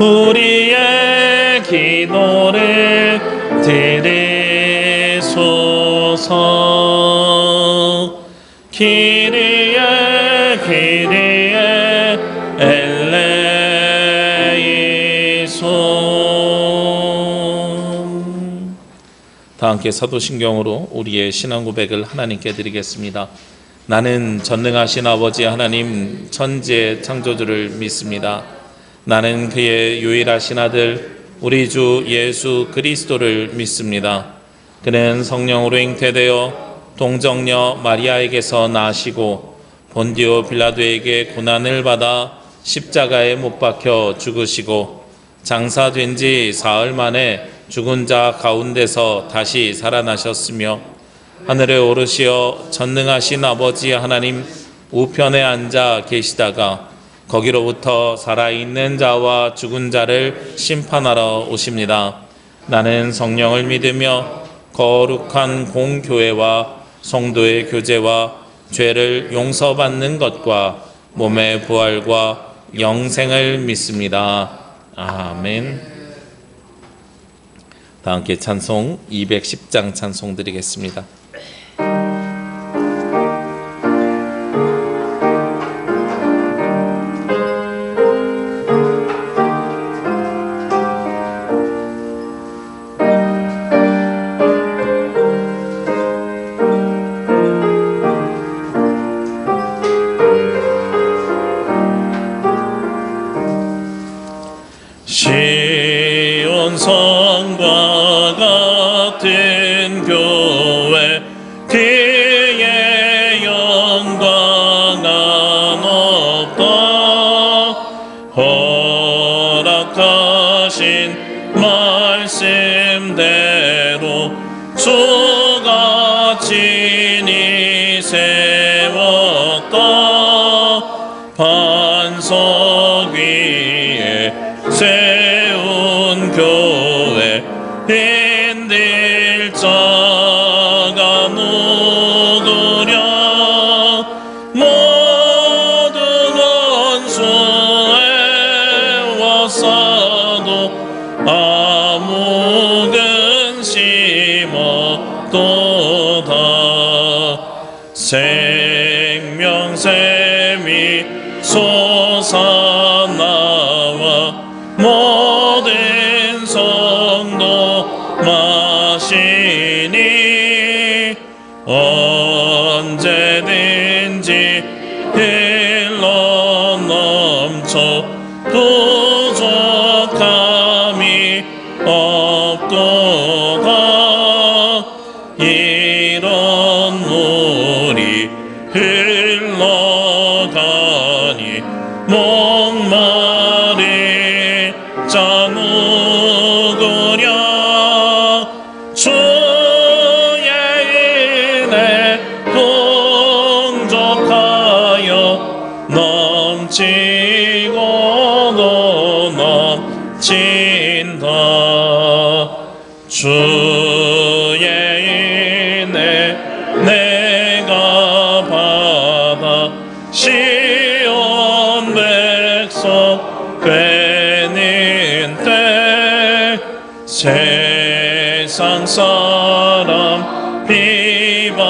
우리의 기도를 들으소서. 키리에 키리에 엘레이손. 다 함께 사도신경으로 우리의 신앙 고백을 하나님께 드리겠습니다. 나는 전능하신 아버지 하나님 천지의 창조주를 믿습니다. 나는 그의 유일하신 아들 우리 주 예수 그리스도를 믿습니다. 그는 성령으로 잉태되어 동정녀 마리아에게서 나시고 본디오 빌라도에게 고난을 받아 십자가에 못 박혀 죽으시고 장사된 지 사흘 만에 죽은 자 가운데서 다시 살아나셨으며 하늘에 오르시어 전능하신 아버지 하나님 우편에 앉아 계시다가 거기로부터 살아있는 자와 죽은 자를 심판하러 오십니다. 나는 성령을 믿으며 거룩한 공교회와 성도의 교제와 죄를 용서받는 것과 몸의 부활과 영생을 믿습니다. 아멘. 다 함께 찬송 210장 찬송 드리겠습니다. 시온 성과 같은 교회 그의 영광은 없다. 허락하신 말씀대로 주가 친히 세웠다. 반석 위에 세운 교회 인들 자가 누구랴. 모든 원수에 와사도 아무 근심 없도다. 생명샘이 솟아나와 모든 성도 마시니 언제든지 흘러넘쳐 부족함이 없도다. 이런 물이 흘러가니 목마른 자 누구랴. 주의 은혜 동족하여 넘치고도 넘친다. 주의 은혜 내가 받아 시온 백성 되는 때 세상 사람 비방해도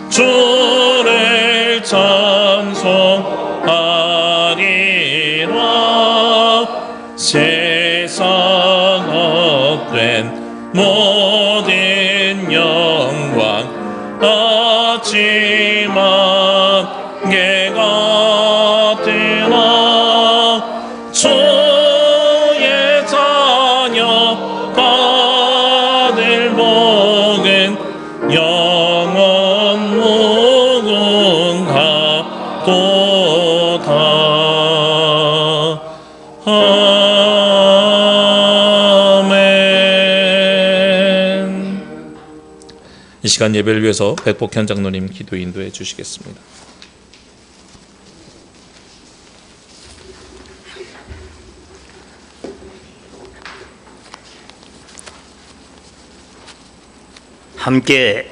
주를 찬송하리라. 세상 헛된 모든 영광 하지만 개가 되나. 주의 자녀 받을 복은 영원 무궁하도다. 아멘. 이 시간 예배를 위해서 백복현 장로님 기도 인도해 주시겠습니다. 함께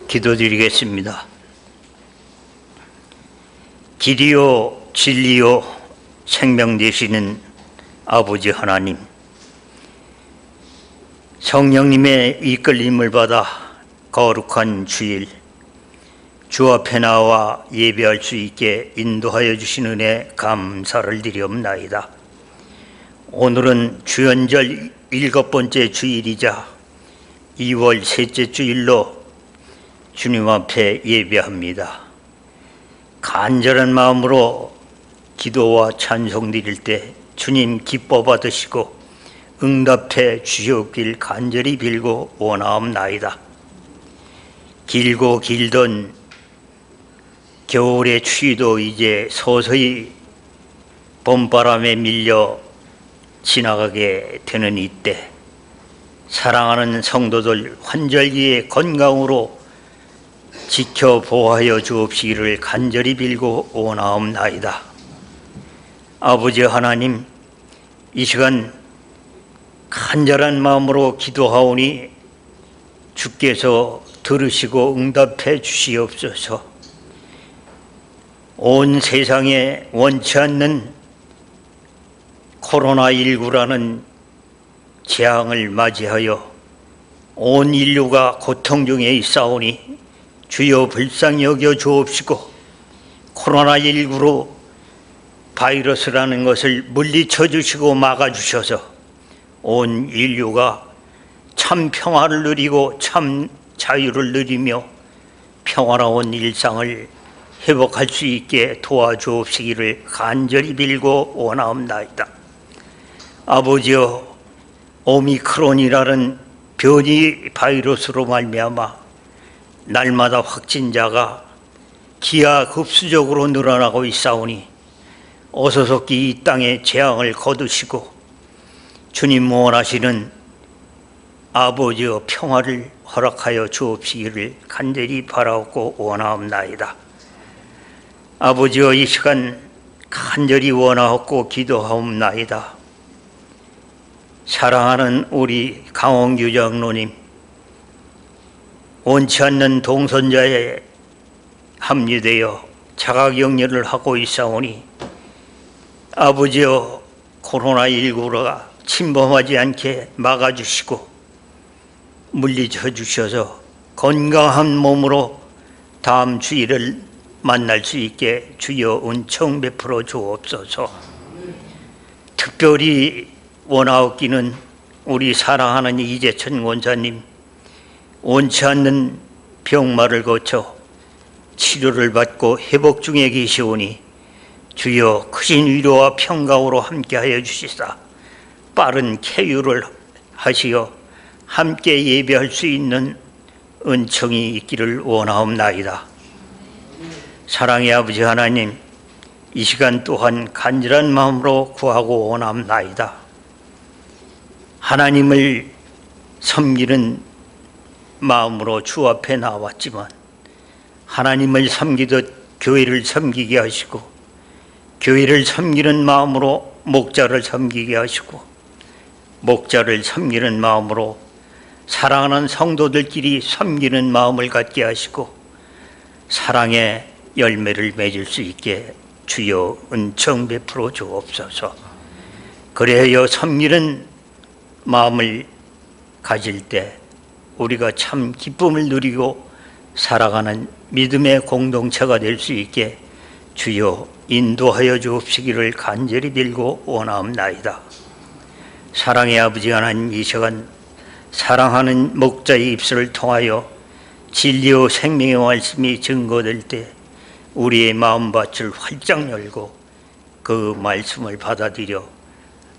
기도드리겠습니다. 길이요 진리요 생명 되시는 아버지 하나님, 성령님의 이끌림을 받아 거룩한 주일 주 앞에 나와 예배할 수 있게 인도하여 주신 은혜 감사를 드리옵나이다. 오늘은 주연절 7번째 주일이자 2월 셋째 주일로 주님 앞에 예배합니다. 간절한 마음으로 기도와 찬송 드릴 때 주님 기뻐 받으시고 응답해 주시옵길 간절히 빌고 원하옵나이다. 길고 길던 겨울의 추위도 이제 서서히 봄바람에 밀려 지나가게 되는 이때 사랑하는 성도들 환절기의 건강으로 지켜 보호하여 주옵시기를 간절히 빌고 원하옵나이다. 아버지 하나님, 이 시간 간절한 마음으로 기도하오니 주께서 들으시고 응답해 주시옵소서. 온 세상에 원치 않는 코로나19라는 재앙을 맞이하여 온 인류가 고통 중에 있사오니 주여 불쌍히 여겨 주옵시고 코로나19로 바이러스라는 것을 물리쳐 주시고 막아 주셔서 온 인류가 참 평화를 누리고 참 자유를 누리며 평화로운 일상을 회복할 수 있게 도와주옵시기를 간절히 빌고 원하옵나이다. 아버지여, 오미크론이라는 변이 바이러스로 말미암아 날마다 확진자가 기하급수적으로 늘어나고 있사오니 어서속히 이 땅에 재앙을 거두시고 주님 원하시는 아버지여 평화를 허락하여 주옵시기를 간절히 바라옵고 원하옵나이다. 아버지여, 이 시간 간절히 원하옵고 기도하옵나이다. 사랑하는 우리 강원규 장로님, 원치 않는 동선자에 합류되어 자가격리를 하고 있사오니 아버지여, 코로나19가 침범하지 않게 막아주시고 물리쳐 주셔서 건강한 몸으로 다음 주일을 만날 수 있게 주여 은총 베풀어 주옵소서. 특별히 원하옵기는 우리 사랑하는 이재천 원사님, 원치 않는 병마를 거쳐 치료를 받고 회복 중에 계시오니 주여 크신 위로와 평강으로 함께하여 주시사 빠른 쾌유를 하시어 함께 예배할 수 있는 은총이 있기를 원하옵나이다. 사랑의 아버지 하나님, 이 시간 또한 간절한 마음으로 구하고 원하옵나이다. 하나님을 섬기는 마음으로 주 앞에 나왔지만 하나님을 섬기듯 교회를 섬기게 하시고 교회를 섬기는 마음으로 목자를 섬기게 하시고 목자를 섬기는 마음으로 사랑하는 성도들끼리 섬기는 마음을 갖게 하시고 사랑의 열매를 맺을 수 있게 주여 은총 베풀어 주옵소서. 그래야 섬기는 마음을 가질 때 우리가 참 기쁨을 누리고 살아가는 믿음의 공동체가 될 수 있게 주여 인도하여 주옵시기를 간절히 빌고 원하옵나이다. 사랑의 아버지 하나님, 이 시간 사랑하는 목자의 입술을 통하여 진리와 생명의 말씀이 증거될 때 우리의 마음밭을 활짝 열고 그 말씀을 받아들여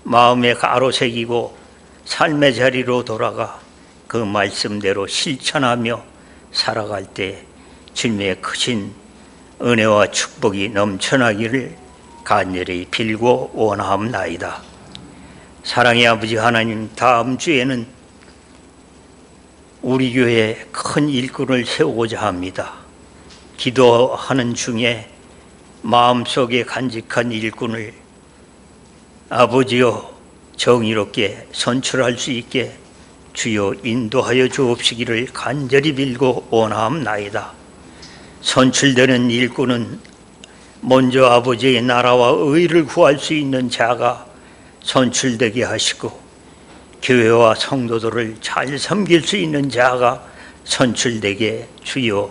마음에 가로새기고 삶의 자리로 돌아가 그 말씀대로 실천하며 살아갈 때 주님의 크신 은혜와 축복이 넘쳐나기를 간절히 빌고 원하옵나이다. 사랑의 아버지 하나님, 다음 주에는 우리 교회에 큰 일꾼을 세우고자 합니다. 기도하는 중에 마음속에 간직한 일꾼을 아버지여 정의롭게 선출할 수 있게 주여 인도하여 주옵시기를 간절히 빌고 원하옵나이다. 선출되는 일꾼은 먼저 아버지의 나라와 의를 구할 수 있는 자가 선출되게 하시고 교회와 성도들을 잘 섬길 수 있는 자가 선출되게 주여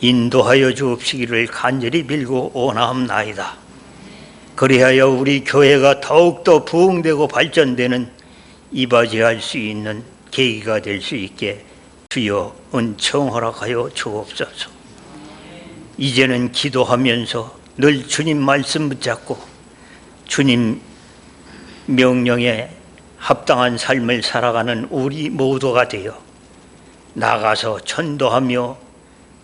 인도하여 주옵시기를 간절히 빌고 원하옵나이다. 그리하여 우리 교회가 더욱더 부흥되고 발전되는 이바지할 수 있는 계기가 될 수 있게 주여 은총 허락하여 주옵소서. 이제는 기도하면서 늘 주님 말씀 붙잡고 주님 명령에 합당한 삶을 살아가는 우리 모두가 되어 나가서 전도하며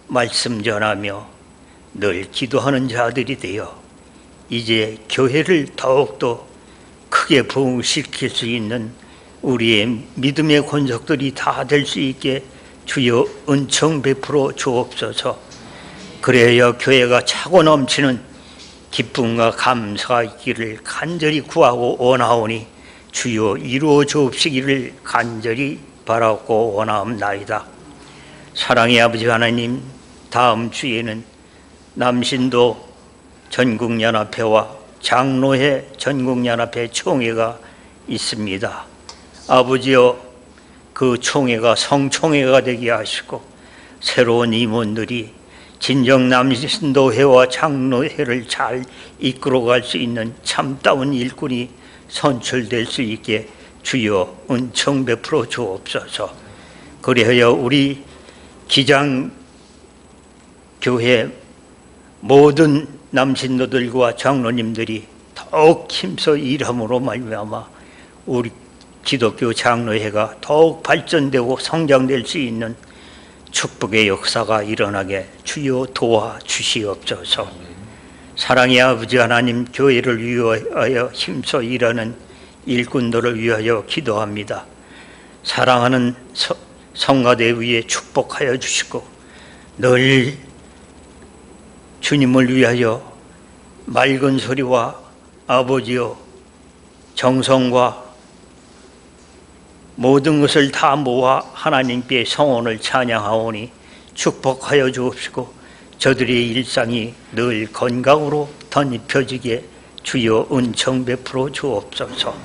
말씀 전하며 늘 기도하는 자들이 되어 이제 교회를 더욱더 크게 부흥시킬 수 있는 우리의 믿음의 권속들이 다 될 수 있게 주여 은총 베풀어 주옵소서. 그래야 교회가 차고 넘치는 기쁨과 감사가 있기를 간절히 구하고 원하오니 주여 이루어 주옵시기를 간절히 바라고 원하옵나이다. 사랑의 아버지 하나님, 다음 주에는 남신도 전국연합회와 장로회 전국연합회 총회가 있습니다. 아버지여, 그 총회가 성총회가 되게 하시고 새로운 임원들이 진정 남신도회와 장로회를 잘 이끌어갈 수 있는 참다운 일꾼이 선출될 수 있게 주여 은총 베풀어 주옵소서. 그리하여 우리 기장교회 모든 남신도들과 장로님들이 더욱 힘써 일함으로 말미암아 우리 기독교 장로회가 더욱 발전되고 성장될 수 있는 축복의 역사가 일어나게 주여 도와주시옵소서. 사랑의 아버지 하나님, 교회를 위하여 힘써 일하는 일꾼들을 위하여 기도합니다. 사랑하는 성가대 위에 축복하여 주시고 늘 주님을 위하여 맑은 소리와 아버지여 정성과 모든 것을 다 모아 하나님께 성원을 찬양하오니 축복하여 주옵시고 저들의 일상이 늘 건강으로 덧입혀지게 주여 은총 베풀어 주옵소서.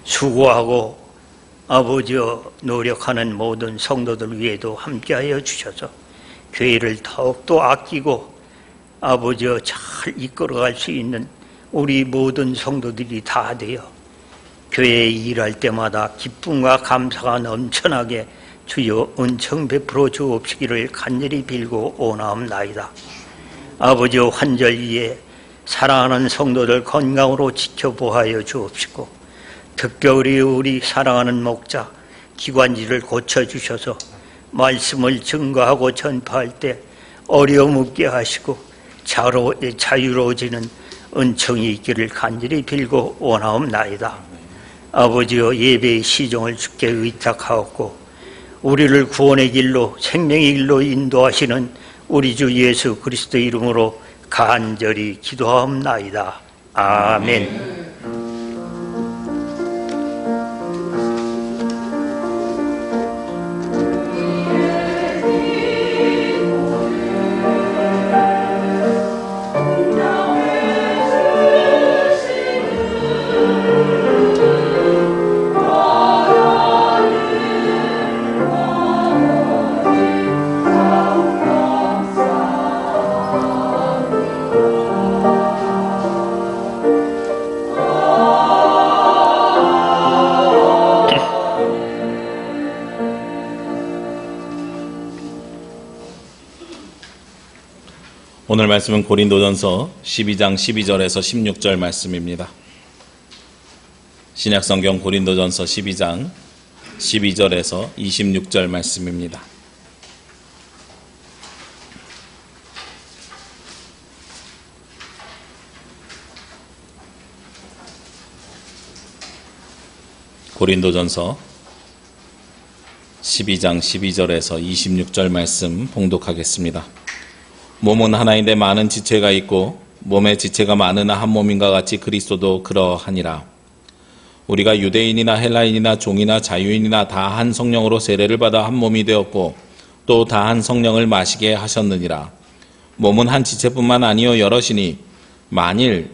수고하고 아버지여 노력하는 모든 성도들 위에도 함께하여 주셔서 교회를 더욱더 아끼고 아버지여 잘 이끌어갈 수 있는 우리 모든 성도들이 다 되어 교회에 일할 때마다 기쁨과 감사가 넘쳐나게 주여 은총 베풀어 주옵시기를 간절히 빌고 원하옵나이다. 아버지여, 환절기에 사랑하는 성도들 건강으로 지켜보하여 주옵시고 특별히 우리 사랑하는 목자 기관지를 고쳐주셔서 말씀을 증거하고 전파할 때 어려움 없게 하시고 자유로워지는 은총이 있기를 간절히 빌고 원하옵나이다. 아버지여, 예배의 시종을 주께 의탁하옵고 우리를 구원의 길로 생명의 길로 인도하시는 우리 주 예수 그리스도 이름으로 간절히 기도하옵나이다. 아멘. 오늘 말씀은 고린도전서 12장 12절에서 16절 말씀입니다. 신약성경 고린도전서 12장 12절에서 26절 말씀입니다. 고린도전서 12장 12절에서 26절 말씀 봉독하겠습니다. 몸은 하나인데 많은 지체가 있고 몸의 지체가 많으나 한 몸인가 같이 그리스도도 그러하니라. 우리가 유대인이나 헬라인이나 종이나 자유인이나 다 한 성령으로 세례를 받아 한 몸이 되었고 또 다 한 성령을 마시게 하셨느니라. 몸은 한 지체뿐만 아니요 여럿이니 만일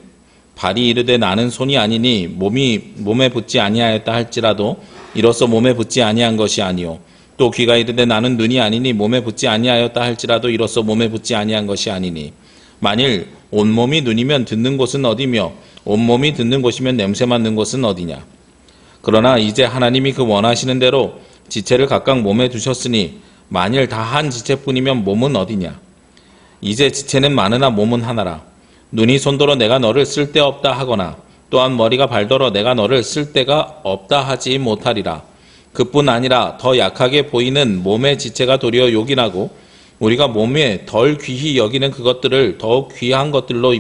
발이 이르되 나는 손이 아니니 몸에 붙지 아니하였다 할지라도 이로써 몸에 붙지 아니한 것이 아니요 또 귀가 이르되 나는 눈이 아니니 몸에 붙지 아니하였다 할지라도 이로써 몸에 붙지 아니한 것이 아니니 만일 온몸이 눈이면 듣는 곳은 어디며 온몸이 듣는 곳이면 냄새 맡는 곳은 어디냐. 그러나 이제 하나님이 그 원하시는 대로 지체를 각각 몸에 두셨으니 만일 다 한 지체뿐이면 몸은 어디냐. 이제 지체는 많으나 몸은 하나라. 눈이 손더러 내가 너를 쓸데없다 하거나 또한 머리가 발더러 내가 너를 쓸데가 없다 하지 못하리라. 그뿐 아니라 더 약하게 보이는 몸의 지체가 도리어 요긴하고 우리가 몸에 덜 귀히 여기는 그것들을 더욱 귀한 것들로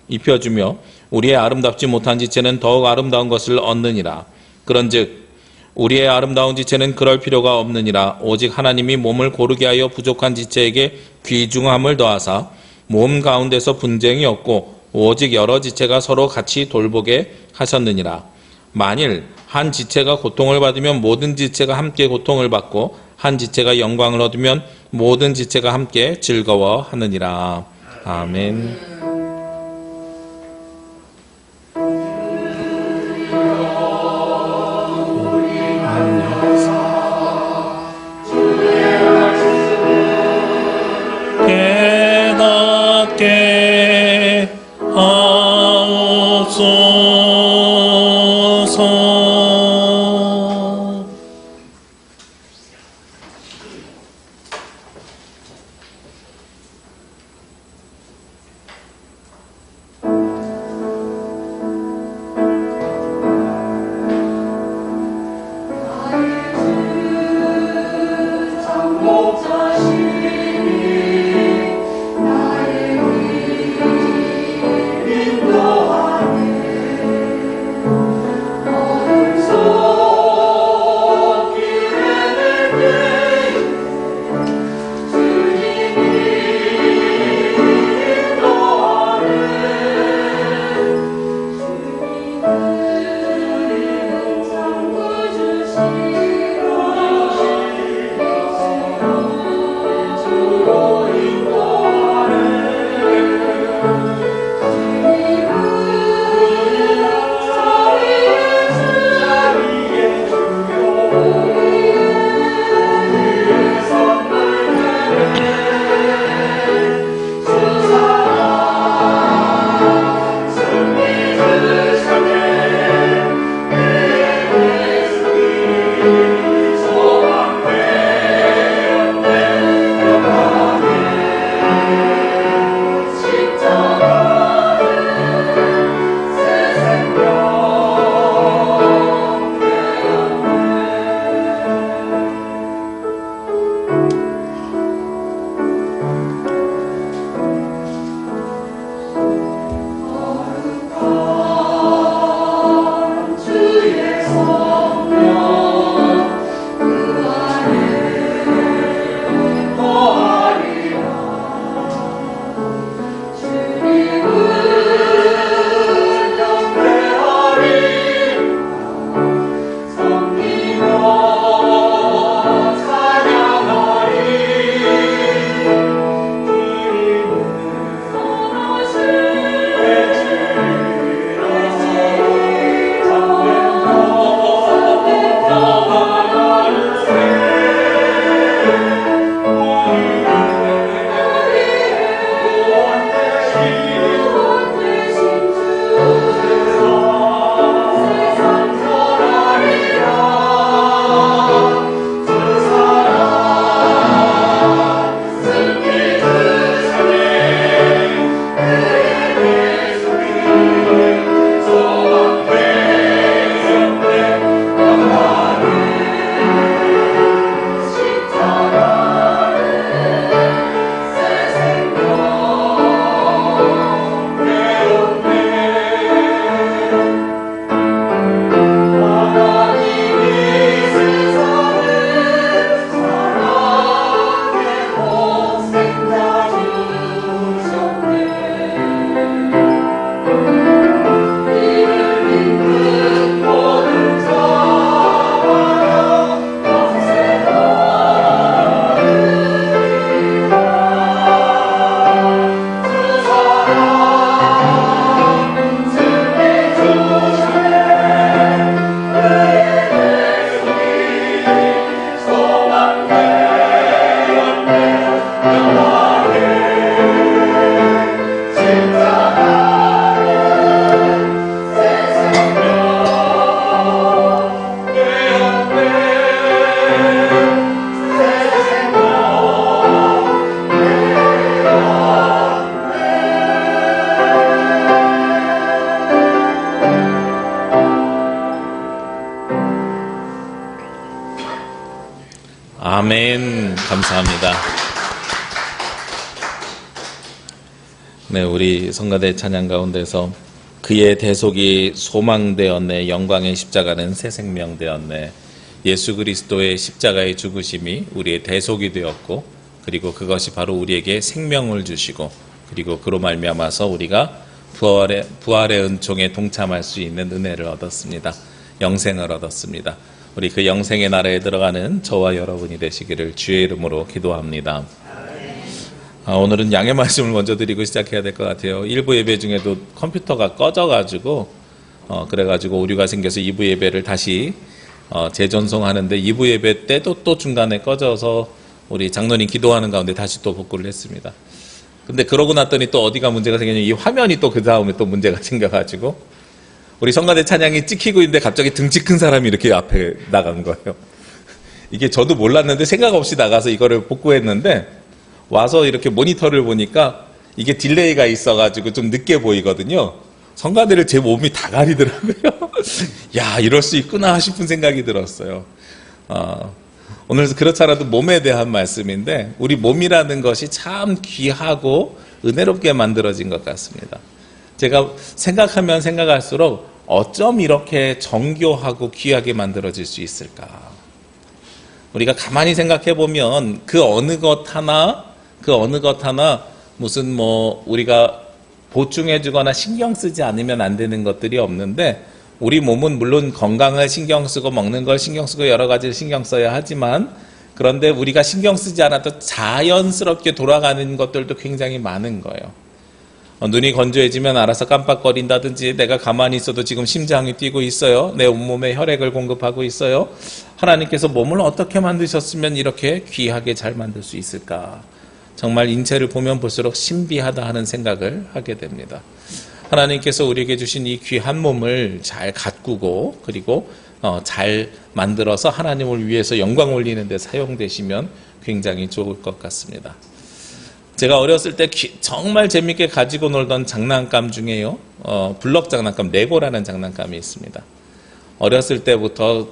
입혀주며 우리의 아름답지 못한 지체는 더욱 아름다운 것을 얻느니라. 그런즉 우리의 아름다운 지체는 그럴 필요가 없느니라. 오직 하나님이 몸을 고르게 하여 부족한 지체에게 귀중함을 더하사 몸 가운데서 분쟁이 없고 오직 여러 지체가 서로 같이 돌보게 하셨느니라. 만일 한 지체가 고통을 받으면 모든 지체가 함께 고통을 받고 한 지체가 영광을 얻으면 모든 지체가 함께 즐거워하느니라. 아멘. 깨닫게 하옵소서. 아멘. 감사합니다. 네, 우리 성가대 찬양 가운데서 그의 대속이 소망되었네, 영광의 십자가는 새 생명 되었네. 예수 그리스도의 십자가의 죽으심이 우리의 대속이 되었고, 그리고 그것이 바로 우리에게 생명을 주시고, 그리고 그로 말미암아서 우리가 부활의 은총에 동참할 수 있는 은혜를 얻었습니다. 영생을 얻었습니다. 우리 그 영생의 나라에 들어가는 저와 여러분이 되시기를 주의 이름으로 기도합니다. 오늘은 양해 말씀을 먼저 드리고 시작해야 될 것 같아요. 1부 예배 중에도 컴퓨터가 꺼져가지고 그래가지고 오류가 생겨서 2부 예배를 다시 재전송하는데 2부 예배 때도 또 중간에 꺼져서 우리 장로님 기도하는 가운데 다시 또 복구를 했습니다. 근데 그러고 났더니 또 어디가 문제가 생겼냐면 이 화면이 또 그 다음에 또 문제가 생겨가지고 우리 성가대 찬양이 찍히고 있는데 갑자기 등치 큰 사람이 이렇게 앞에 나간 거예요. 이게 저도 몰랐는데 생각 없이 나가서 이거를 복구했는데 와서 이렇게 모니터를 보니까 이게 딜레이가 있어가지고 좀 늦게 보이거든요. 성가대를 제 몸이 다 가리더라고요. 야, 이럴 수 있구나 싶은 생각이 들었어요. 오늘 그렇지 않아도 몸에 대한 말씀인데 우리 몸이라는 것이 참 귀하고 은혜롭게 만들어진 것 같습니다. 제가 생각하면 생각할수록 어쩜 이렇게 정교하고 귀하게 만들어질 수 있을까? 우리가 가만히 생각해 보면 그 어느 것 하나 무슨 우리가 보충해 주거나 신경 쓰지 않으면 안 되는 것들이 없는데 우리 몸은 물론 건강을 신경 쓰고 먹는 걸 신경 쓰고 여러 가지를 신경 써야 하지만 그런데 우리가 신경 쓰지 않아도 자연스럽게 돌아가는 것들도 굉장히 많은 거예요. 눈이 건조해지면 알아서 깜빡거린다든지 내가 가만히 있어도 지금 심장이 뛰고 있어요. 내 온몸에 혈액을 공급하고 있어요. 하나님께서 몸을 어떻게 만드셨으면 이렇게 귀하게 잘 만들 수 있을까? 정말 인체를 보면 볼수록 신비하다 하는 생각을 하게 됩니다. 하나님께서 우리에게 주신 이 귀한 몸을 잘 가꾸고 그리고 잘 만들어서 하나님을 위해서 영광 올리는 데 사용되시면 굉장히 좋을 것 같습니다. 제가 어렸을 때 정말 재밌게 가지고 놀던 장난감 중에요. 블럭 장난감, 레고라는 장난감이 있습니다. 어렸을 때부터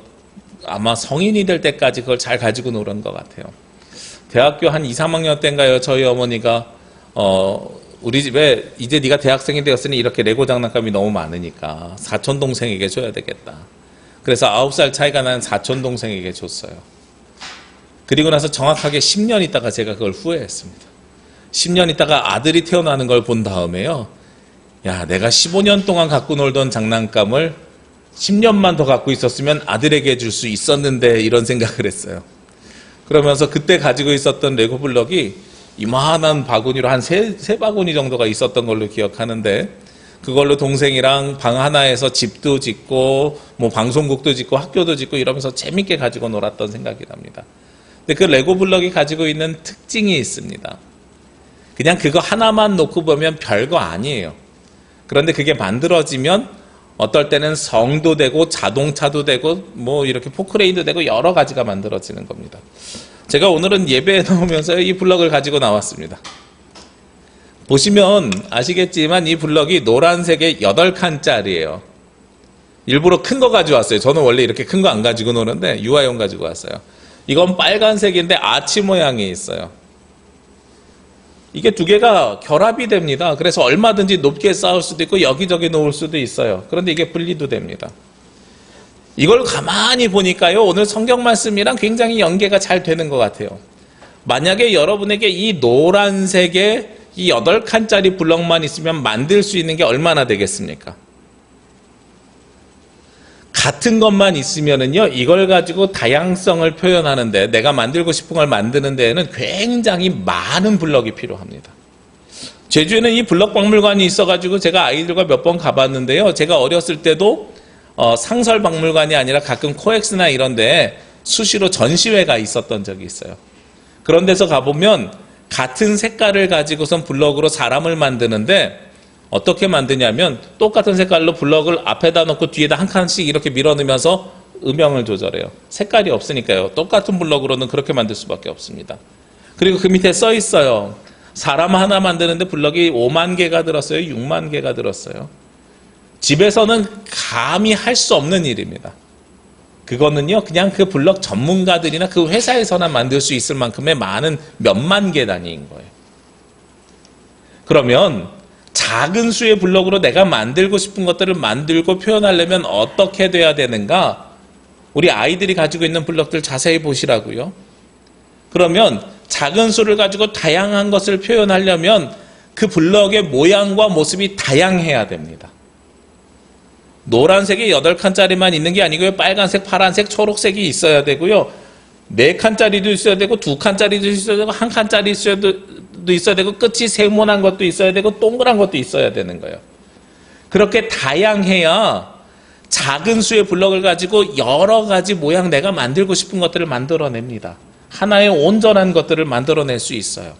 아마 성인이 될 때까지 그걸 잘 가지고 놀은 것 같아요. 대학교 한 2, 3학년 때인가요? 저희 어머니가 우리 집에 이제 네가 대학생이 되었으니 이렇게 레고 장난감이 너무 많으니까 사촌 동생에게 줘야 되겠다. 그래서 9살 차이가 나는 사촌 동생에게 줬어요. 그리고 나서 정확하게 10년 있다가 제가 그걸 후회했습니다. 10년 있다가 아들이 태어나는 걸 본 다음에요. 야, 내가 15년 동안 갖고 놀던 장난감을 10년만 더 갖고 있었으면 아들에게 줄 수 있었는데 이런 생각을 했어요. 그러면서 그때 가지고 있었던 레고 블럭이 이만한 바구니로 한 세 바구니 정도가 있었던 걸로 기억하는데 그걸로 동생이랑 방 하나에서 집도 짓고 방송국도 짓고 학교도 짓고 이러면서 재밌게 가지고 놀았던 생각이 납니다. 근데 그 레고 블럭이 가지고 있는 특징이 있습니다. 그냥 그거 하나만 놓고 보면 별거 아니에요. 그런데 그게 만들어지면 어떨 때는 성도 되고 자동차도 되고 이렇게 포크레인도 되고 여러 가지가 만들어지는 겁니다. 제가 오늘은 예배에 나오면서 이 블럭을 가지고 나왔습니다. 보시면 아시겠지만 이 블럭이 노란색의 8칸짜리예요. 일부러 큰 거 가져왔어요. 저는 원래 이렇게 큰 거 안 가지고 노는데 유아용 가지고 왔어요. 이건 빨간색인데 아치 모양이 있어요. 이게 두 개가 결합이 됩니다. 그래서 얼마든지 높게 쌓을 수도 있고 여기저기 놓을 수도 있어요. 그런데 이게 분리도 됩니다. 이걸 가만히 보니까요, 오늘 성경 말씀이랑 굉장히 연계가 잘 되는 것 같아요. 만약에 여러분에게 이 노란색의 이 8칸짜리 블럭만 있으면 만들 수 있는 게 얼마나 되겠습니까? 같은 것만 있으면은요, 이걸 가지고 다양성을 표현하는데, 내가 만들고 싶은 걸 만드는 데에는 굉장히 많은 블럭이 필요합니다. 제주에는 이 블럭 박물관이 있어가지고 제가 아이들과 몇 번 가봤는데요. 제가 어렸을 때도 상설 박물관이 아니라 가끔 코엑스나 이런 데 수시로 전시회가 있었던 적이 있어요. 그런 데서 가보면 같은 색깔을 가지고선 블럭으로 사람을 만드는데 어떻게 만드냐면 똑같은 색깔로 블럭을 앞에다 놓고 뒤에다 한 칸씩 이렇게 밀어넣으면서 음영을 조절해요. 색깔이 없으니까요. 똑같은 블럭으로는 그렇게 만들 수밖에 없습니다. 그리고 그 밑에 써 있어요. 사람 하나 만드는데 블럭이 5만 개가 들었어요. 6만 개가 들었어요. 집에서는 감히 할 수 없는 일입니다. 그거는요, 그냥 그 블럭 전문가들이나 그 회사에서나 만들 수 있을 만큼의 많은 몇만 개 단위인 거예요. 그러면 작은 수의 블럭으로 내가 만들고 싶은 것들을 만들고 표현하려면 어떻게 돼야 되는가? 우리 아이들이 가지고 있는 블럭들 자세히 보시라고요. 그러면 작은 수를 가지고 다양한 것을 표현하려면 그 블럭의 모양과 모습이 다양해야 됩니다. 노란색이 8칸짜리만 있는 게 아니고요. 빨간색, 파란색, 초록색이 있어야 되고요. 4칸짜리도 있어야 되고 2칸짜리도 있어야 되고 1칸짜리 있어야 되고 끝이 세모난 것도 있어야 되고 동그란 것도 있어야 되는 거예요. 그렇게 다양해야 작은 수의 블럭을 가지고 여러 가지 모양 내가 만들고 싶은 것들을 만들어냅니다. 하나의 온전한 것들을 만들어낼 수 있어요.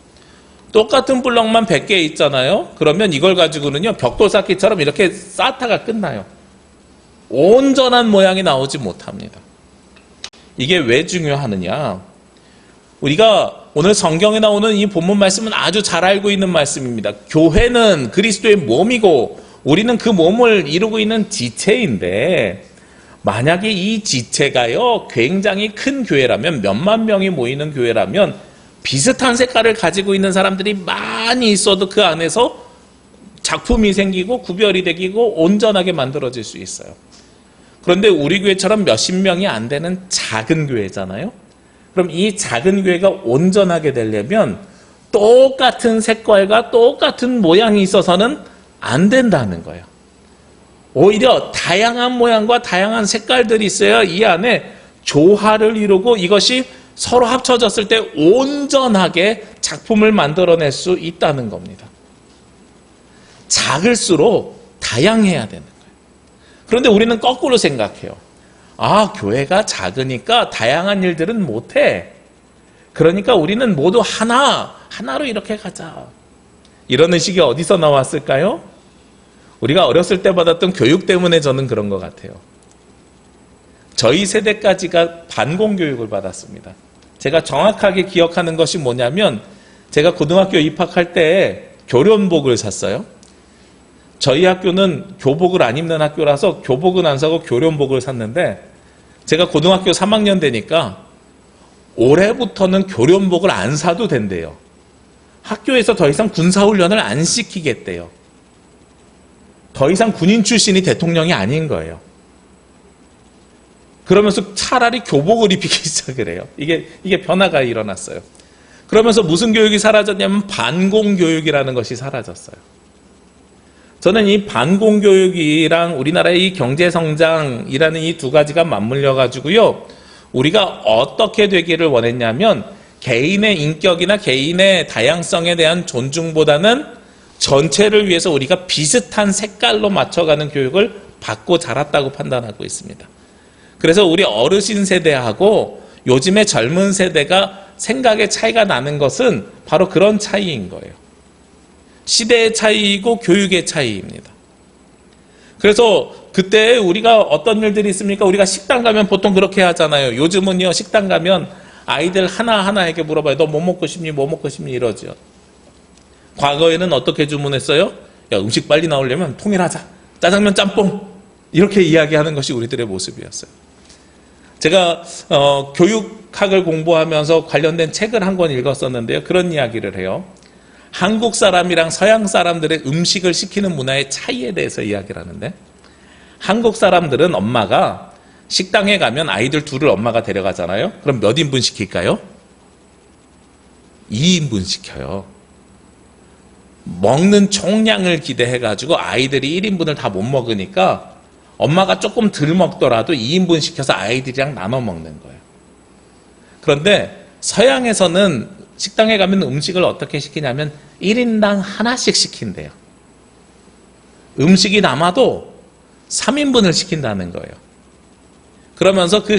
똑같은 블럭만 100개 있잖아요. 그러면 이걸 가지고는요, 벽돌 쌓기처럼 이렇게 쌓다가 끝나요. 온전한 모양이 나오지 못합니다. 이게 왜 중요하느냐? 우리가 오늘 성경에 나오는 이 본문 말씀은 아주 잘 알고 있는 말씀입니다. 교회는 그리스도의 몸이고 우리는 그 몸을 이루고 있는 지체인데, 만약에 이 지체가요 굉장히 큰 교회라면, 몇만 명이 모이는 교회라면 비슷한 색깔을 가지고 있는 사람들이 많이 있어도 그 안에서 작품이 생기고 구별이 되고 온전하게 만들어질 수 있어요. 그런데 우리 교회처럼 몇십 명이 안 되는 작은 교회잖아요. 그럼 이 작은 교회가 온전하게 되려면 똑같은 색깔과 똑같은 모양이 있어서는 안 된다는 거예요. 오히려 다양한 모양과 다양한 색깔들이 있어야 이 안에 조화를 이루고 이것이 서로 합쳐졌을 때 온전하게 작품을 만들어낼 수 있다는 겁니다. 작을수록 다양해야 되는 거예요. 그런데 우리는 거꾸로 생각해요. 아, 교회가 작으니까 다양한 일들은 못해. 그러니까 우리는 모두 하나로 이렇게 가자. 이런 의식이 어디서 나왔을까요? 우리가 어렸을 때 받았던 교육 때문에 저는 그런 것 같아요. 저희 세대까지가 반공교육을 받았습니다. 제가 정확하게 기억하는 것이 뭐냐면, 제가 고등학교 입학할 때 교련복을 샀어요. 저희 학교는 교복을 안 입는 학교라서 교복은 안 사고 교련복을 샀는데, 제가 고등학교 3학년 되니까 올해부터는 교련복을 안 사도 된대요. 학교에서 더 이상 군사훈련을 안 시키겠대요. 더 이상 군인 출신이 대통령이 아닌 거예요. 그러면서 차라리 교복을 입히기 시작을 해요. 이게 변화가 일어났어요. 그러면서 무슨 교육이 사라졌냐면 반공교육이라는 것이 사라졌어요. 저는 이 반공교육이랑 우리나라의 이 경제성장이라는 이 두 가지가 맞물려 가지고요, 우리가 어떻게 되기를 원했냐면 개인의 인격이나 개인의 다양성에 대한 존중보다는 전체를 위해서 우리가 비슷한 색깔로 맞춰가는 교육을 받고 자랐다고 판단하고 있습니다. 그래서 우리 어르신 세대하고 요즘의 젊은 세대가 생각의 차이가 나는 것은 바로 그런 차이인 거예요. 시대의 차이이고 교육의 차이입니다. 그래서 그때 우리가 어떤 일들이 있습니까? 우리가 식당 가면 보통 그렇게 하잖아요. 요즘은요, 식당 가면 아이들 하나하나에게 물어봐요. 너 뭐 먹고 싶니? 뭐 먹고 싶니? 이러죠. 과거에는 어떻게 주문했어요? 야, 음식 빨리 나오려면 통일하자. 짜장면, 짬뽕. 이렇게 이야기하는 것이 우리들의 모습이었어요. 제가 교육학을 공부하면서 관련된 책을 한 권 읽었었는데요. 그런 이야기를 해요. 한국 사람이랑 서양 사람들의 음식을 시키는 문화의 차이에 대해서 이야기를 하는데, 한국 사람들은 엄마가 식당에 가면 아이들 둘을 엄마가 데려가잖아요. 그럼 몇 인분 시킬까요? 2인분 시켜요. 먹는 총량을 기대해가지고 아이들이 1인분을 다 못 먹으니까 엄마가 조금 덜 먹더라도 2인분 시켜서 아이들이랑 나눠 먹는 거예요. 그런데 서양에서는 식당에 가면 음식을 어떻게 시키냐면 1인당 하나씩 시킨대요. 음식이 남아도 3인분을 시킨다는 거예요. 그러면서 그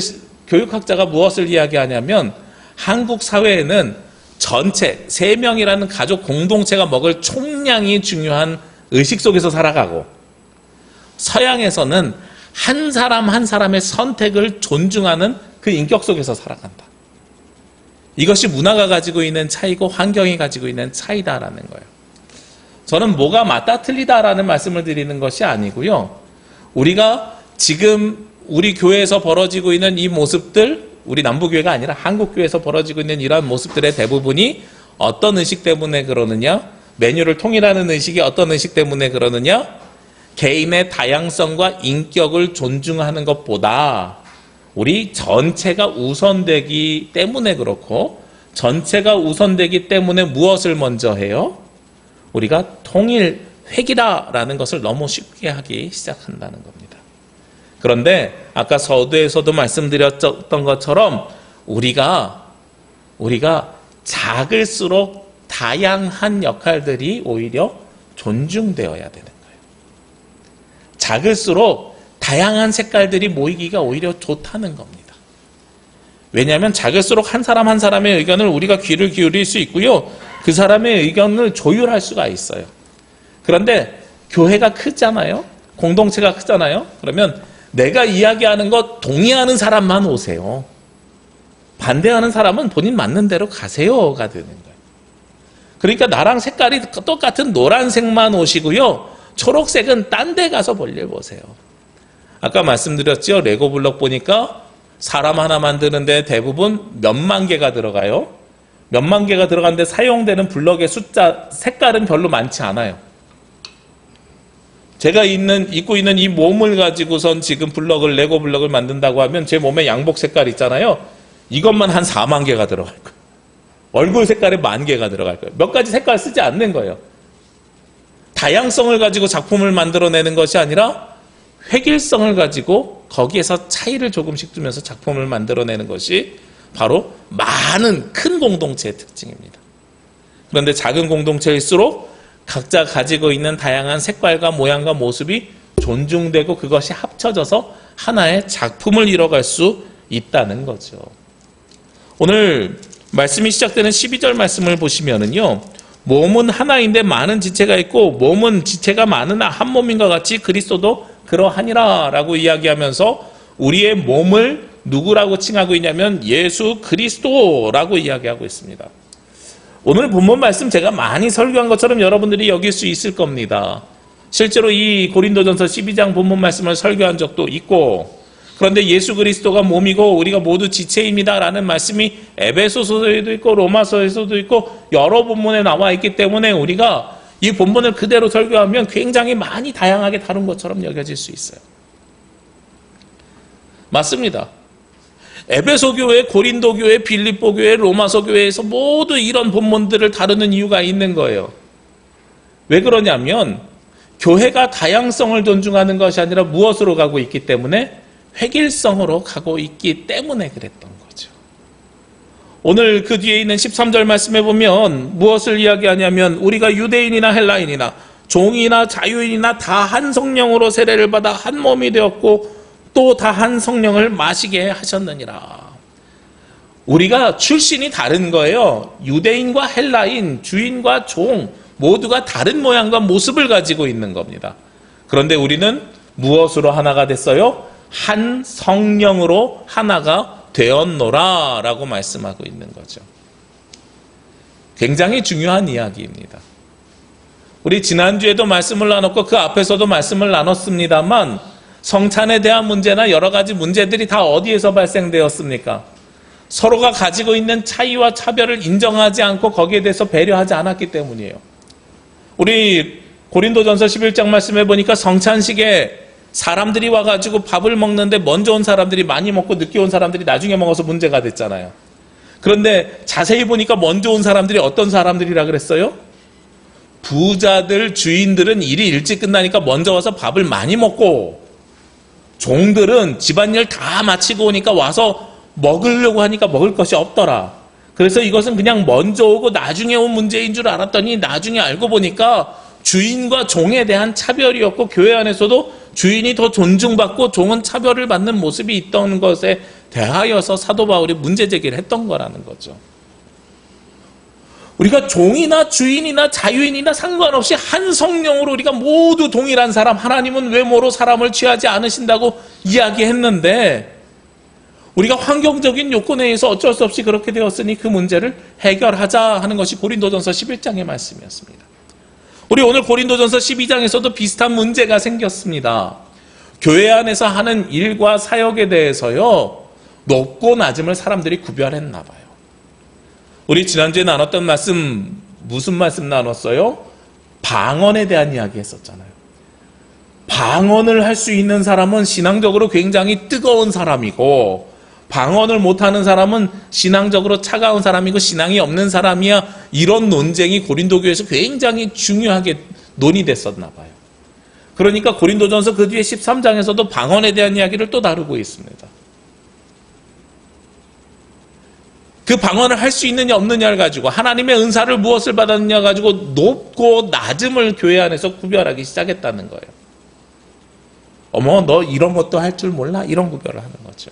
교육학자가 무엇을 이야기하냐면, 한국 사회에는 전체 3명이라는 가족 공동체가 먹을 총량이 중요한 의식 속에서 살아가고, 서양에서는 한 사람 한 사람의 선택을 존중하는 그 인격 속에서 살아간다. 이것이 문화가 가지고 있는 차이고 환경이 가지고 있는 차이다라는 거예요. 저는 뭐가 맞다 틀리다라는 말씀을 드리는 것이 아니고요, 우리가 지금 우리 교회에서 벌어지고 있는 이 모습들, 우리 남부교회가 아니라 한국교회에서 벌어지고 있는 이러한 모습들의 대부분이 어떤 의식 때문에 그러느냐? 메뉴를 통일하는 의식이 어떤 의식 때문에 그러느냐? 개인의 다양성과 인격을 존중하는 것보다 우리 전체가 우선되기 때문에 그렇고, 전체가 우선되기 때문에 무엇을 먼저 해요? 우리가 통일획이다라는 것을 너무 쉽게 하기 시작한다는 겁니다. 그런데 아까 서두에서도 말씀드렸던 것처럼 우리가 작을수록 다양한 역할들이 오히려 존중되어야 되는 거예요. 작을수록 다양한 색깔들이 모이기가 오히려 좋다는 겁니다. 왜냐하면 작을수록 한 사람 한 사람의 의견을 우리가 귀를 기울일 수 있고요. 그 사람의 의견을 조율할 수가 있어요. 그런데 교회가 크잖아요. 공동체가 크잖아요. 그러면 내가 이야기하는 것 동의하는 사람만 오세요. 반대하는 사람은 본인 맞는 대로 가세요가 되는 거예요. 그러니까 나랑 색깔이 똑같은 노란색만 오시고요. 초록색은 딴 데 가서 볼일 보세요. 아까 말씀드렸죠. 레고 블록 보니까 사람 하나 만드는데 대부분 몇만 개가 들어가요. 몇만 개가 들어가는데 사용되는 블럭의 숫자, 색깔은 별로 많지 않아요. 제가 입고 있는 이 몸을 가지고선 지금 레고 블럭을 만든다고 하면 제 몸에 양복 색깔 있잖아요. 이것만 한 4만 개가 들어갈 거예요. 얼굴 색깔에 10,000개가 들어갈 거예요. 몇 가지 색깔 쓰지 않는 거예요. 다양성을 가지고 작품을 만들어내는 것이 아니라 획일성을 가지고 거기에서 차이를 조금씩 두면서 작품을 만들어내는 것이 바로 많은 큰 공동체의 특징입니다. 그런데 작은 공동체일수록 각자 가지고 있는 다양한 색깔과 모양과 모습이 존중되고 그것이 합쳐져서 하나의 작품을 이뤄갈 수 있다는 거죠. 오늘 말씀이 시작되는 12절 말씀을 보시면은요, 몸은 하나인데 많은 지체가 있고 몸은 지체가 많으나 한 몸인과 같이 그리스도도 그러하니라 라고 이야기하면서 우리의 몸을 누구라고 칭하고 있냐면 예수 그리스도라고 이야기하고 있습니다. 오늘 본문 말씀 제가 많이 설교한 것처럼 여러분들이 여길 수 있을 겁니다. 실제로 이 고린도전서 12장 본문 말씀을 설교한 적도 있고, 그런데 예수 그리스도가 몸이고 우리가 모두 지체입니다 라는 말씀이 에베소서에도 있고 로마서에서도 있고 여러 본문에 나와 있기 때문에 우리가 이 본문을 그대로 설교하면 굉장히 많이 다양하게 다룬 것처럼 여겨질 수 있어요. 맞습니다. 에베소 교회, 고린도 교회, 빌립보 교회, 로마서 교회에서 모두 이런 본문들을 다루는 이유가 있는 거예요. 왜 그러냐면 교회가 다양성을 존중하는 것이 아니라 무엇으로 가고 있기 때문에 획일성으로 가고 있기 때문에 그랬던 거죠. 오늘 그 뒤에 있는 13절 말씀에 보면 무엇을 이야기하냐면 우리가 유대인이나 헬라인이나 종이나 자유인이나 다 한 성령으로 세례를 받아 한 몸이 되었고 또 다 한 성령을 마시게 하셨느니라. 우리가 출신이 다른 거예요. 유대인과 헬라인, 주인과 종 모두가 다른 모양과 모습을 가지고 있는 겁니다. 그런데 우리는 무엇으로 하나가 됐어요? 한 성령으로 하나가 되었노라 라고 말씀하고 있는 거죠. 굉장히 중요한 이야기입니다. 우리 지난주에도 말씀을 나눴고 그 앞에서도 말씀을 나눴습니다만 성찬에 대한 문제나 여러 가지 문제들이 다 어디에서 발생되었습니까? 서로가 가지고 있는 차이와 차별을 인정하지 않고 거기에 대해서 배려하지 않았기 때문이에요. 우리 고린도전서 11장 말씀해 보니까 성찬식에 사람들이 와가지고 밥을 먹는데 먼저 온 사람들이 많이 먹고 늦게 온 사람들이 나중에 먹어서 문제가 됐잖아요. 그런데 자세히 보니까 먼저 온 사람들이 어떤 사람들이라 그랬어요? 부자들, 주인들은 일이 일찍 끝나니까 먼저 와서 밥을 많이 먹고 종들은 집안일 다 마치고 오니까 와서 먹으려고 하니까 먹을 것이 없더라. 그래서 이것은 그냥 먼저 오고 나중에 온 문제인 줄 알았더니 나중에 알고 보니까 주인과 종에 대한 차별이었고 교회 안에서도 주인이 더 존중받고 종은 차별을 받는 모습이 있던 것에 대하여서 사도 바울이 문제 제기를 했던 거라는 거죠. 우리가 종이나 주인이나 자유인이나 상관없이 한 성령으로 우리가 모두 동일한 사람, 하나님은 외모로 사람을 취하지 않으신다고 이야기했는데 우리가 환경적인 요건에 의해서 어쩔 수 없이 그렇게 되었으니 그 문제를 해결하자 하는 것이 고린도전서 11장의 말씀이었습니다. 우리 오늘 고린도전서 12장에서도 비슷한 문제가 생겼습니다. 교회 안에서 하는 일과 사역에 대해서요, 높고 낮음을 사람들이 구별했나 봐요. 우리 지난주에 나눴던 말씀, 무슨 말씀 나눴어요? 방언에 대한 이야기 했었잖아요. 방언을 할 수 있는 사람은 신앙적으로 굉장히 뜨거운 사람이고, 방언을 못하는 사람은 신앙적으로 차가운 사람이고 신앙이 없는 사람이야. 이런 논쟁이 고린도 교회에서 굉장히 중요하게 논의됐었나 봐요. 그러니까 고린도전서 그 뒤에 13장에서도 방언에 대한 이야기를 또 다루고 있습니다. 그 방언을 할 수 있느냐 없느냐를 가지고, 하나님의 은사를 무엇을 받았느냐 가지고 높고 낮음을 교회 안에서 구별하기 시작했다는 거예요. 어머, 너 이런 것도 할 줄 몰라? 이런 구별을 하는 거죠.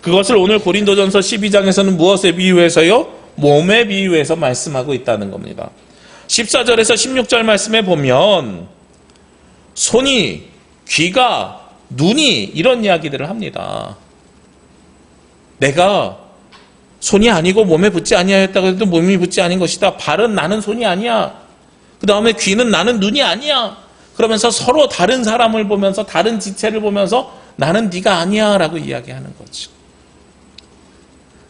그것을 오늘 고린도전서 12장에서는 무엇에 비유해서요? 몸에 비유해서 말씀하고 있다는 겁니다. 14절에서 16절 말씀에 보면 손이, 귀가, 눈이 이런 이야기들을 합니다. 내가 손이 아니고 몸에 붙지 아니하였다고 해도 몸이 붙지 아닌 것이다. 발은 나는 손이 아니야. 그 다음에 귀는 나는 눈이 아니야. 그러면서 서로 다른 사람을 보면서, 다른 지체를 보면서 나는 네가 아니야 라고 이야기하는 거죠.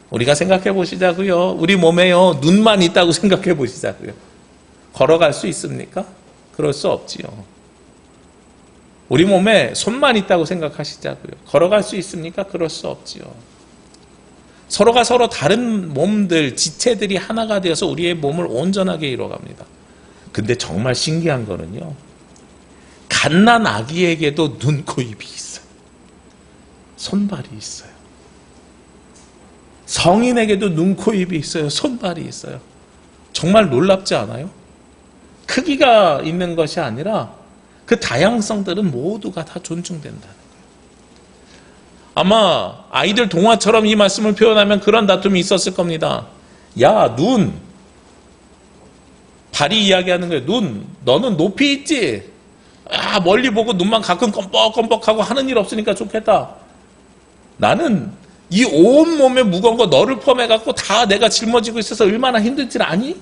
우리가 생각해 보시자고요. 우리 몸에요, 눈만 있다고 생각해 보시자고요. 걸어갈 수 있습니까? 그럴 수 없지요. 우리 몸에 손만 있다고 생각하시자고요. 걸어갈 수 있습니까? 그럴 수 없지요. 서로가 서로 다른 몸들, 지체들이 하나가 되어서 우리의 몸을 온전하게 이루어갑니다. 근데 정말 신기한 거는요, 갓난 아기에게도 눈, 코, 입이 있어요. 손발이 있어요. 성인에게도 눈, 코, 입이 있어요. 손발이 있어요. 정말 놀랍지 않아요? 크기가 있는 것이 아니라 그 다양성들은 모두가 다 존중된다는 거예요. 아마 아이들 동화처럼 이 말씀을 표현하면 그런 다툼이 있었을 겁니다. 야, 눈. 발이 이야기하는 거예요. 눈, 너는 높이 있지? 아, 멀리 보고 눈만 가끔 껌뻑껌뻑하고 하는 일 없으니까 좋겠다. 나는 이 온몸에 무거운 거 너를 포함해갖고 다 내가 짊어지고 있어서 얼마나 힘든지 아니?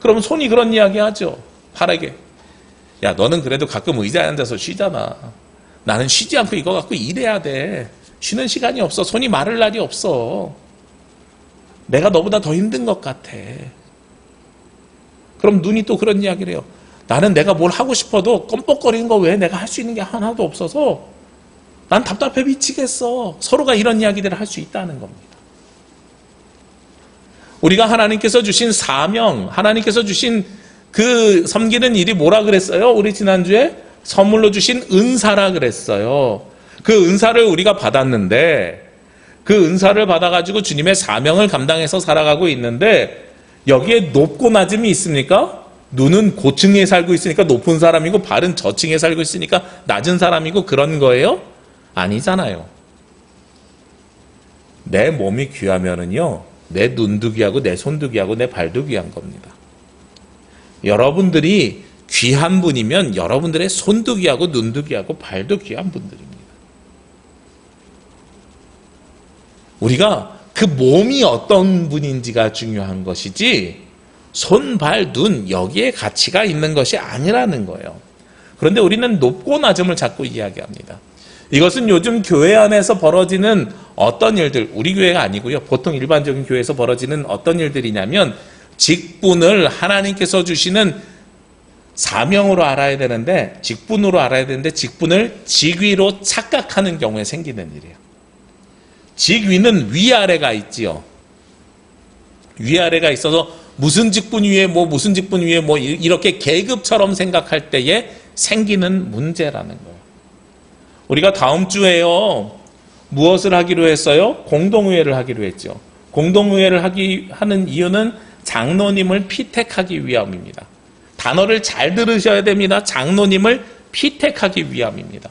그러면 손이 그런 이야기 하죠. 발에게. 야, 너는 그래도 가끔 의자에 앉아서 쉬잖아. 나는 쉬지 않고 이거 갖고 일해야 돼. 쉬는 시간이 없어. 손이 마를 날이 없어. 내가 너보다 더 힘든 것 같아. 그럼 눈이 또 그런 이야기를 해요. 나는 내가 뭘 하고 싶어도 껌뻑거리는 거 외에 내가 할 수 있는 게 하나도 없어서 난 답답해 미치겠어. 서로가 이런 이야기들을 할 수 있다는 겁니다. 우리가 하나님께서 주신 사명, 하나님께서 주신 그 섬기는 일이 뭐라 그랬어요? 우리 지난주에 선물로 주신 은사라 그랬어요. 그 은사를 우리가 받았는데, 그 은사를 받아가지고 주님의 사명을 감당해서 살아가고 있는데, 여기에 높고 낮음이 있습니까? 눈은 고층에 살고 있으니까 높은 사람이고, 발은 저층에 살고 있으니까 낮은 사람이고, 그런 거예요? 아니잖아요. 내 몸이 귀하면은요, 내 눈도 귀하고 내 손도 귀하고 내 발도 귀한 겁니다. 여러분들이 귀한 분이면 여러분들의 손도 귀하고 눈도 귀하고 발도 귀한 분들입니다. 우리가 그 몸이 어떤 분인지가 중요한 것이지 손, 발, 눈 여기에 가치가 있는 것이 아니라는 거예요. 그런데 우리는 높고 낮음을 자꾸 이야기합니다. 이것은 요즘 교회 안에서 벌어지는 어떤 일들, 우리 교회가 아니고요. 보통 일반적인 교회에서 벌어지는 어떤 일들이냐면, 직분을 하나님께서 주시는 사명으로 알아야 되는데, 직분으로 알아야 되는데, 직분을 직위로 착각하는 경우에 생기는 일이에요. 직위는 위아래가 있지요. 위아래가 있어서 무슨 직분 위에 뭐, 무슨 직분 위에 뭐, 이렇게 계급처럼 생각할 때에 생기는 문제라는 거예요. 우리가 다음 주에요, 무엇을 하기로 했어요? 공동의회를 하기로 했죠. 공동의회를 하는 이유는 장로님을 피택하기 위함입니다. 단어를 잘 들으셔야 됩니다. 장로님을 피택하기 위함입니다.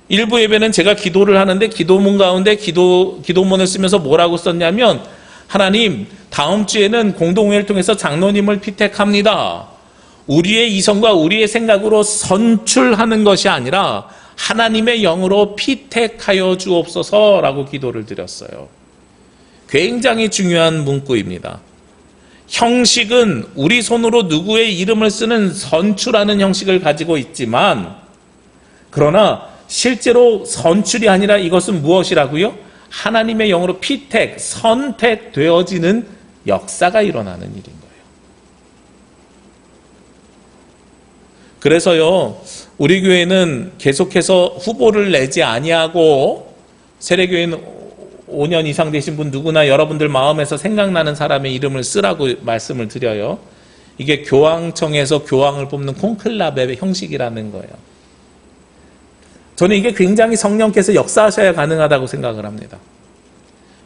일부 예배는 제가 기도를 하는데 기도문 가운데 기도문을 쓰면서 뭐라고 썼냐면, 하나님, 다음 주에는 공동의회를 통해서 장로님을 피택합니다. 우리의 이성과 우리의 생각으로 선출하는 것이 아니라 하나님의 영으로 피택하여 주옵소서라고 기도를 드렸어요. 굉장히 중요한 문구입니다. 형식은 우리 손으로 누구의 이름을 쓰는 선출하는 형식을 가지고 있지만, 그러나 실제로 선출이 아니라 이것은 무엇이라고요? 하나님의 영으로 피택, 선택되어지는 역사가 일어나는 일인 거예요. 그래서요, 우리 교회는 계속해서 후보를 내지 아니하고, 세례교회는 5년 이상 되신 분 누구나 여러분들 마음에서 생각나는 사람의 이름을 쓰라고 말씀을 드려요. 이게 교황청에서 교황을 뽑는 콘클라베의 형식이라는 거예요. 저는 이게 굉장히 성령께서 역사하셔야 가능하다고 생각을 합니다.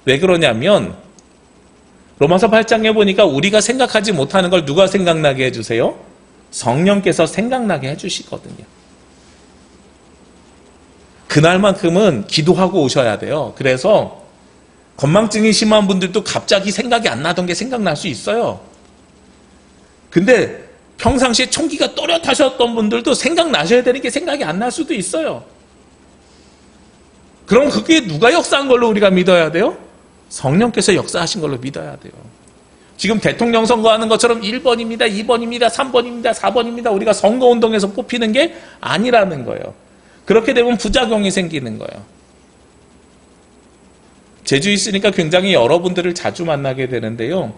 왜 그러냐면 로마서 8장에 보니까 우리가 생각하지 못하는 걸 누가 생각나게 해주세요? 성령께서 생각나게 해주시거든요. 그날만큼은 기도하고 오셔야 돼요. 그래서 건망증이 심한 분들도 갑자기 생각이 안 나던 게 생각날 수 있어요. 근데 평상시에 총기가 또렷하셨던 분들도 생각나셔야 되는 게 생각이 안 날 수도 있어요. 그럼 그게 누가 역사한 걸로 우리가 믿어야 돼요? 성령께서 역사하신 걸로 믿어야 돼요. 지금 대통령 선거하는 것처럼 1번입니다, 2번입니다, 3번입니다, 4번입니다. 우리가 선거운동에서 뽑히는 게 아니라는 거예요. 그렇게 되면 부작용이 생기는 거예요. 제주에 있으니까 굉장히 여러분들을 자주 만나게 되는데요.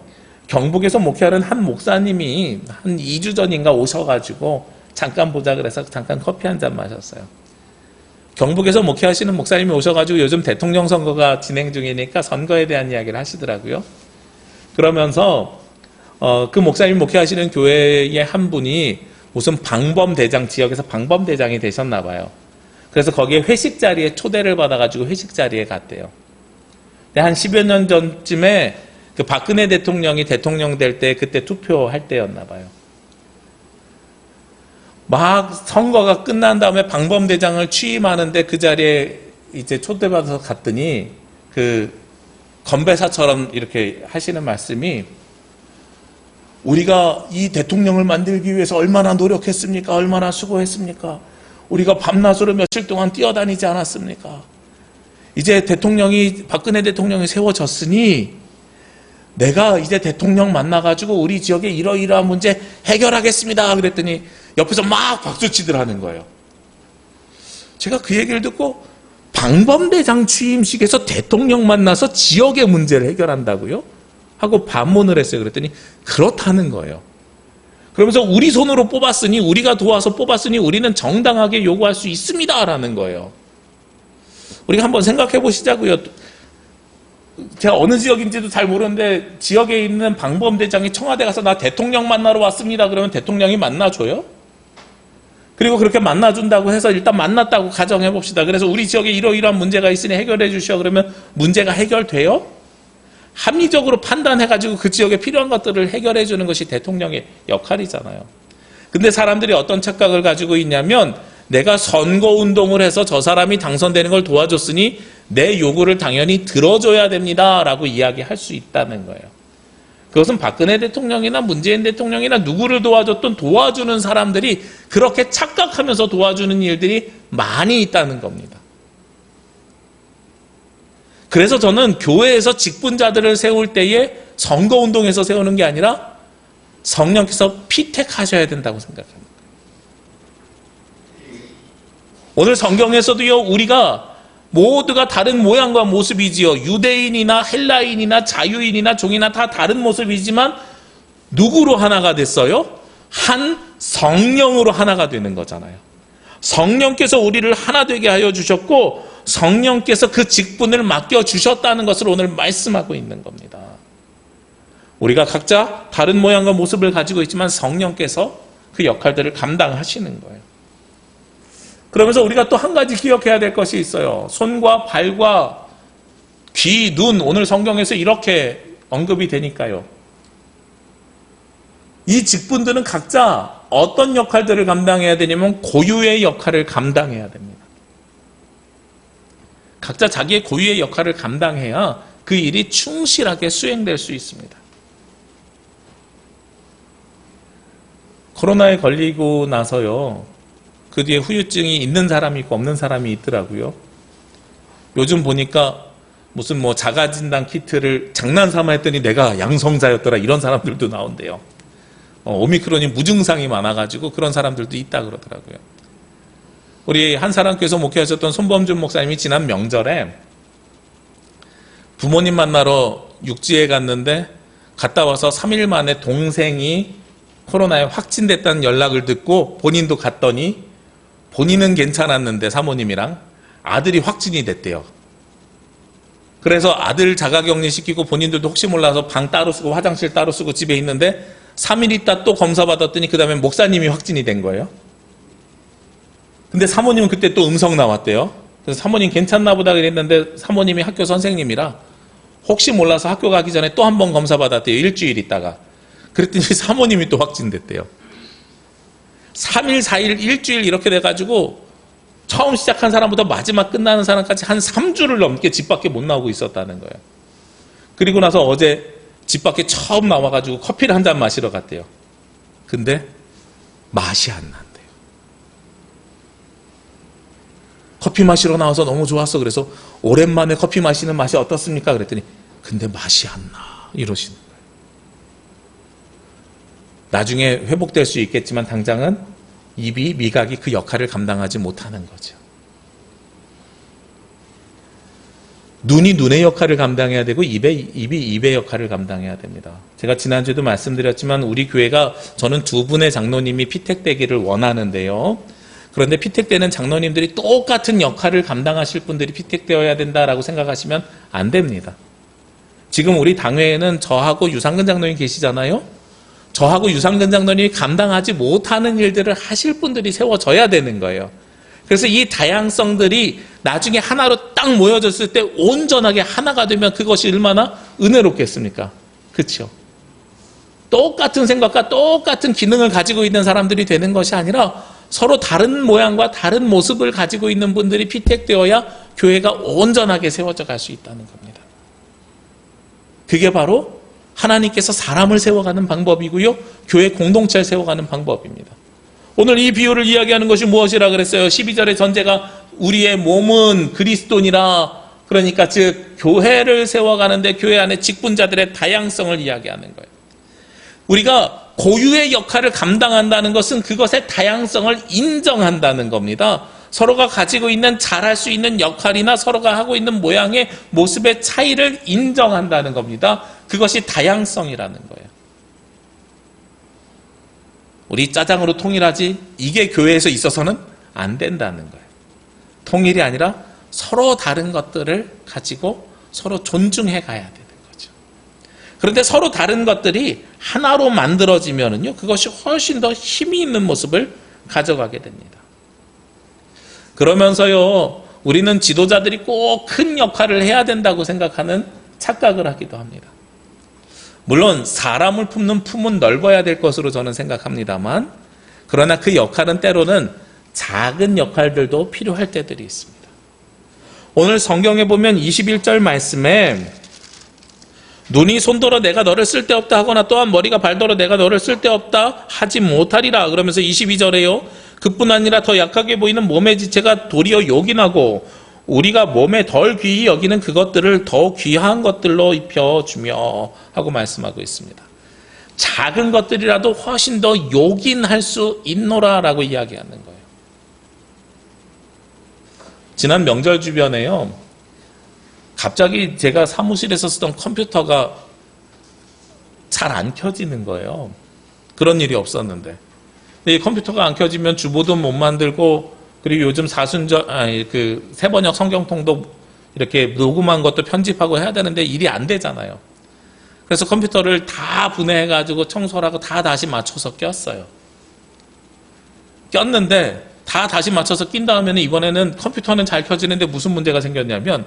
경북에서 목회하는 한 목사님이 한 2주 전인가 오셔가지고 잠깐 보자 그래서 잠깐 커피 한 잔 마셨어요. 경북에서 목회하시는 목사님이 오셔가지고 요즘 대통령 선거가 진행 중이니까 선거에 대한 이야기를 하시더라고요. 그러면서 그 목사님 목회하시는 교회의 한 분이 무슨 방범대장, 지역에서 방범대장이 되셨나 봐요. 그래서 거기에 회식 자리에 초대를 받아가지고 회식 자리에 갔대요. 근데 한 10여 년 전쯤에 그 박근혜 대통령이 대통령 될 때 그때 투표할 때였나 봐요. 막 선거가 끝난 다음에 방범대장을 취임하는데 그 자리에 이제 초대받아서 갔더니 그 건배사처럼 이렇게 하시는 말씀이 우리가 이 대통령을 만들기 위해서 얼마나 노력했습니까? 얼마나 수고했습니까? 우리가 밤낮으로 며칠 동안 뛰어다니지 않았습니까? 이제 박근혜 대통령이 세워졌으니 내가 이제 대통령 만나가지고 우리 지역에 이러이러한 문제 해결하겠습니다. 그랬더니 옆에서 막 박수치더라는 거예요. 제가 그 얘기를 듣고 방범대장 취임식에서 대통령 만나서 지역의 문제를 해결한다고요? 하고 반문을 했어요. 그랬더니 그렇다는 거예요. 그러면서 우리 손으로 뽑았으니 우리가 도와서 뽑았으니 우리는 정당하게 요구할 수 있습니다. 라는 거예요. 우리가 한번 생각해 보시자고요. 제가 어느 지역인지도 잘 모르는데 지역에 있는 방범대장이 청와대 가서 나 대통령 만나러 왔습니다. 그러면 대통령이 만나줘요? 그리고 그렇게 만나준다고 해서 일단 만났다고 가정해 봅시다. 그래서 우리 지역에 이러이러한 문제가 있으니 해결해 주시오. 그러면 문제가 해결돼요? 합리적으로 판단해가지고 그 지역에 필요한 것들을 해결해 주는 것이 대통령의 역할이잖아요. 근데 사람들이 어떤 착각을 가지고 있냐면 내가 선거운동을 해서 저 사람이 당선되는 걸 도와줬으니 내 요구를 당연히 들어줘야 됩니다. 라고 이야기할 수 있다는 거예요. 그것은 박근혜 대통령이나 문재인 대통령이나 누구를 도와줬든 도와주는 사람들이 그렇게 착각하면서 도와주는 일들이 많이 있다는 겁니다. 그래서 저는 교회에서 직분자들을 세울 때에 선거운동에서 세우는 게 아니라 성령께서 피택하셔야 된다고 생각합니다. 오늘 성경에서도요, 우리가 모두가 다른 모양과 모습이지요. 유대인이나 헬라인이나 자유인이나 종이나 다 다른 모습이지만 누구로 하나가 됐어요? 한 성령으로 하나가 되는 거잖아요. 성령께서 우리를 하나 되게 하여 주셨고 성령께서 그 직분을 맡겨주셨다는 것을 오늘 말씀하고 있는 겁니다. 우리가 각자 다른 모양과 모습을 가지고 있지만 성령께서 그 역할들을 감당하시는 거예요. 그러면서 우리가 또 한 가지 기억해야 될 것이 있어요. 손과 발과 귀, 눈, 오늘 성경에서 이렇게 언급이 되니까요. 이 직분들은 각자 어떤 역할들을 감당해야 되냐면 고유의 역할을 감당해야 됩니다. 각자 자기의 고유의 역할을 감당해야 그 일이 충실하게 수행될 수 있습니다. 코로나에 걸리고 나서요, 그 뒤에 후유증이 있는 사람이 있고 없는 사람이 있더라고요. 요즘 보니까 무슨 자가진단 키트를 장난삼아 했더니 내가 양성자였더라 이런 사람들도 나온대요. 오미크론이 무증상이 많아가지고 그런 사람들도 있다 그러더라고요. 우리 한사랑교회에서 목회하셨던 손범준 목사님이 지난 명절에 부모님 만나러 육지에 갔는데 갔다 와서 3일 만에 동생이 코로나에 확진됐다는 연락을 듣고 본인도 갔더니 본인은 괜찮았는데 사모님이랑 아들이 확진이 됐대요. 그래서 아들 자가격리 시키고 본인들도 혹시 몰라서 방 따로 쓰고 화장실 따로 쓰고 집에 있는데 3일 있다 또 검사 받았더니 그 다음에 목사님이 확진이 된 거예요. 근데 사모님은 그때 또 음성 나왔대요. 그래서 사모님 괜찮나 보다 그랬는데 사모님이 학교 선생님이라 혹시 몰라서 학교 가기 전에 또 한 번 검사 받았대요. 일주일 있다가. 그랬더니 사모님이 또 확진됐대요. 3일, 4일, 일주일 이렇게 돼가지고 처음 시작한 사람보다 마지막 끝나는 사람까지 한 3주를 넘게 집 밖에 못 나오고 있었다는 거예요. 그리고 나서 어제 집 밖에 처음 나와가지고 커피를 한 잔 마시러 갔대요. 근데 맛이 안 난대요. 커피 마시러 나와서 너무 좋았어. 그래서 오랜만에 커피 마시는 맛이 어떻습니까? 그랬더니 근데 맛이 안 나. 이러시는 거예요. 나중에 회복될 수 있겠지만 당장은 입이, 미각이 그 역할을 감당하지 못하는 거죠. 눈이 눈의 역할을 감당해야 되고 입이 입의 역할을 감당해야 됩니다. 제가 지난주에도 말씀드렸지만 우리 교회가 저는 두 분의 장로님이 피택되기를 원하는데요. 그런데 피택되는 장로님들이 똑같은 역할을 감당하실 분들이 피택되어야 된다라고 생각하시면 안 됩니다. 지금 우리 당회에는 저하고 유상근 장로님 계시잖아요. 저하고 유상근 장로님이 감당하지 못하는 일들을 하실 분들이 세워져야 되는 거예요. 그래서 이 다양성들이 나중에 하나로 딱 모여졌을 때 온전하게 하나가 되면 그것이 얼마나 은혜롭겠습니까? 그렇죠? 똑같은 생각과 똑같은 기능을 가지고 있는 사람들이 되는 것이 아니라 서로 다른 모양과 다른 모습을 가지고 있는 분들이 피택되어야 교회가 온전하게 세워져 갈 수 있다는 겁니다. 그게 바로 하나님께서 사람을 세워가는 방법이고요. 교회 공동체를 세워가는 방법입니다. 오늘 이 비유를 이야기하는 것이 무엇이라 그랬어요? 12절의 전제가 우리의 몸은 그리스도니라. 그러니까 즉 교회를 세워가는데 교회 안에 직분자들의 다양성을 이야기하는 거예요. 우리가 고유의 역할을 감당한다는 것은 그것의 다양성을 인정한다는 겁니다. 서로가 가지고 있는 잘할 수 있는 역할이나 서로가 하고 있는 모양의 모습의 차이를 인정한다는 겁니다. 그것이 다양성이라는 거예요. 우리 짜장으로 통일하지 이게 교회에서 있어서는 안 된다는 거예요. 통일이 아니라 서로 다른 것들을 가지고 서로 존중해 가야 되는 거죠. 그런데 서로 다른 것들이 하나로 만들어지면은요, 그것이 훨씬 더 힘이 있는 모습을 가져가게 됩니다. 그러면서요, 우리는 지도자들이 꼭 큰 역할을 해야 된다고 생각하는 착각을 하기도 합니다. 물론 사람을 품는 품은 넓어야 될 것으로 저는 생각합니다만, 그러나 그 역할은 때로는 작은 역할들도 필요할 때들이 있습니다. 오늘 성경에 보면 21절 말씀에 눈이 손더러 내가 너를 쓸데없다 하거나 또한 머리가 발더러 내가 너를 쓸데없다 하지 못하리라. 그러면서 22절에요. 그뿐 아니라 더 약하게 보이는 몸의 지체가 도리어 요긴하고 우리가 몸에 덜 귀히 여기는 그것들을 더 귀한 것들로 입혀주며 하고 말씀하고 있습니다. 작은 것들이라도 훨씬 더 요긴할 수 있노라라고 이야기하는 거예요. 지난 명절 주변에요, 갑자기 제가 사무실에서 쓰던 컴퓨터가 잘 안 켜지는 거예요. 그런 일이 없었는데. 근데 이 컴퓨터가 안 켜지면 주보도 못 만들고, 그리고 요즘 세번역 성경통도 이렇게 녹음한 것도 편집하고 해야 되는데 일이 안 되잖아요. 그래서 컴퓨터를 다 분해해가지고 청소를 하고 다 다시 맞춰서 꼈어요. 꼈는데 다 다시 맞춰서 낀 다음에는 이번에는 컴퓨터는 잘 켜지는데 무슨 문제가 생겼냐면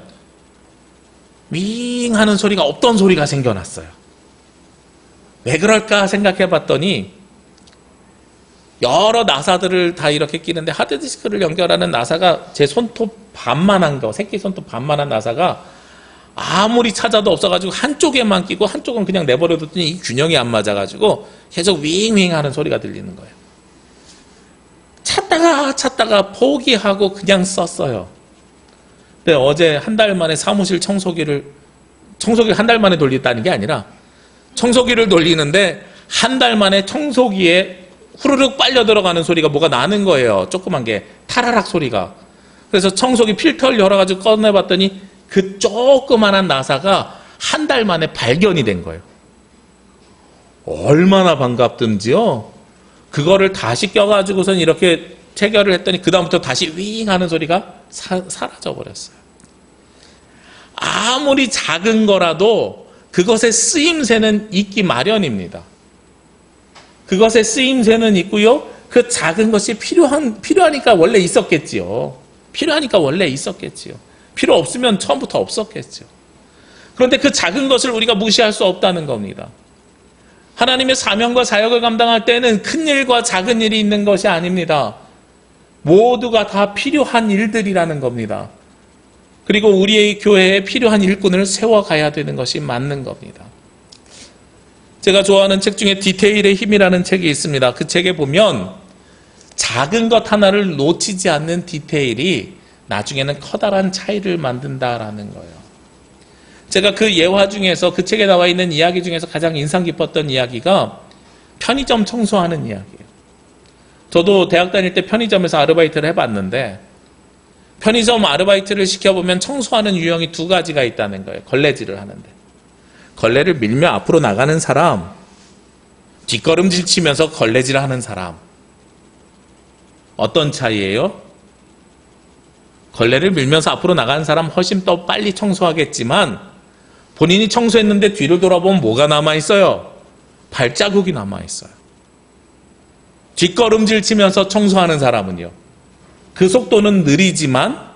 윙 하는 소리가 없던 소리가 생겨났어요. 왜 그럴까 생각해 봤더니 여러 나사들을 다 이렇게 끼는데 하드디스크를 연결하는 나사가 제 손톱 반만한 거, 새끼 손톱 반만한 나사가 아무리 찾아도 없어가지고 한쪽에만 끼고 한쪽은 그냥 내버려뒀더니 이 균형이 안 맞아가지고 계속 윙윙 하는 소리가 들리는 거예요. 찾다가 포기하고 그냥 썼어요. 근데 어제 한 달 만에 사무실 청소기를 한 달 만에 돌렸다는 게 아니라 청소기를 돌리는데 한 달 만에 청소기에 후루룩 빨려 들어가는 소리가 뭐가 나는 거예요. 조그만 게 타라락 소리가. 그래서 청소기 필터를 열어가지고 꺼내봤더니 그 조그만한 나사가 한 달 만에 발견이 된 거예요. 얼마나 반갑든지요. 그거를 다시 껴가지고선 이렇게 체결을 했더니 그 다음부터 다시 윙 하는 소리가 사라져 버렸어요. 아무리 작은 거라도 그것의 쓰임새는 있기 마련입니다. 그것의 쓰임새는 있고요. 그 작은 것이 필요하니까 원래 있었겠지요. 필요하니까 원래 있었겠지요. 필요 없으면 처음부터 없었겠죠. 그런데 그 작은 것을 우리가 무시할 수 없다는 겁니다. 하나님의 사명과 사역을 감당할 때는 큰 일과 작은 일이 있는 것이 아닙니다. 모두가 다 필요한 일들이라는 겁니다. 그리고 우리의 교회에 필요한 일꾼을 세워가야 되는 것이 맞는 겁니다. 제가 좋아하는 책 중에 디테일의 힘이라는 책이 있습니다. 그 책에 보면 작은 것 하나를 놓치지 않는 디테일이 나중에는 커다란 차이를 만든다라는 거예요. 제가 그 예화 중에서 그 책에 나와 있는 이야기 중에서 가장 인상 깊었던 이야기가 편의점 청소하는 이야기예요. 저도 대학 다닐 때 편의점에서 아르바이트를 해봤는데 편의점 아르바이트를 시켜보면 청소하는 유형이 두 가지가 있다는 거예요. 걸레질을 하는데. 걸레를 밀며 앞으로 나가는 사람, 뒷걸음질 치면서 걸레질을 하는 사람. 어떤 차이예요? 걸레를 밀면서 앞으로 나가는 사람 훨씬 더 빨리 청소하겠지만 본인이 청소했는데 뒤를 돌아보면 뭐가 남아있어요? 발자국이 남아있어요. 뒷걸음질 치면서 청소하는 사람은요. 그 속도는 느리지만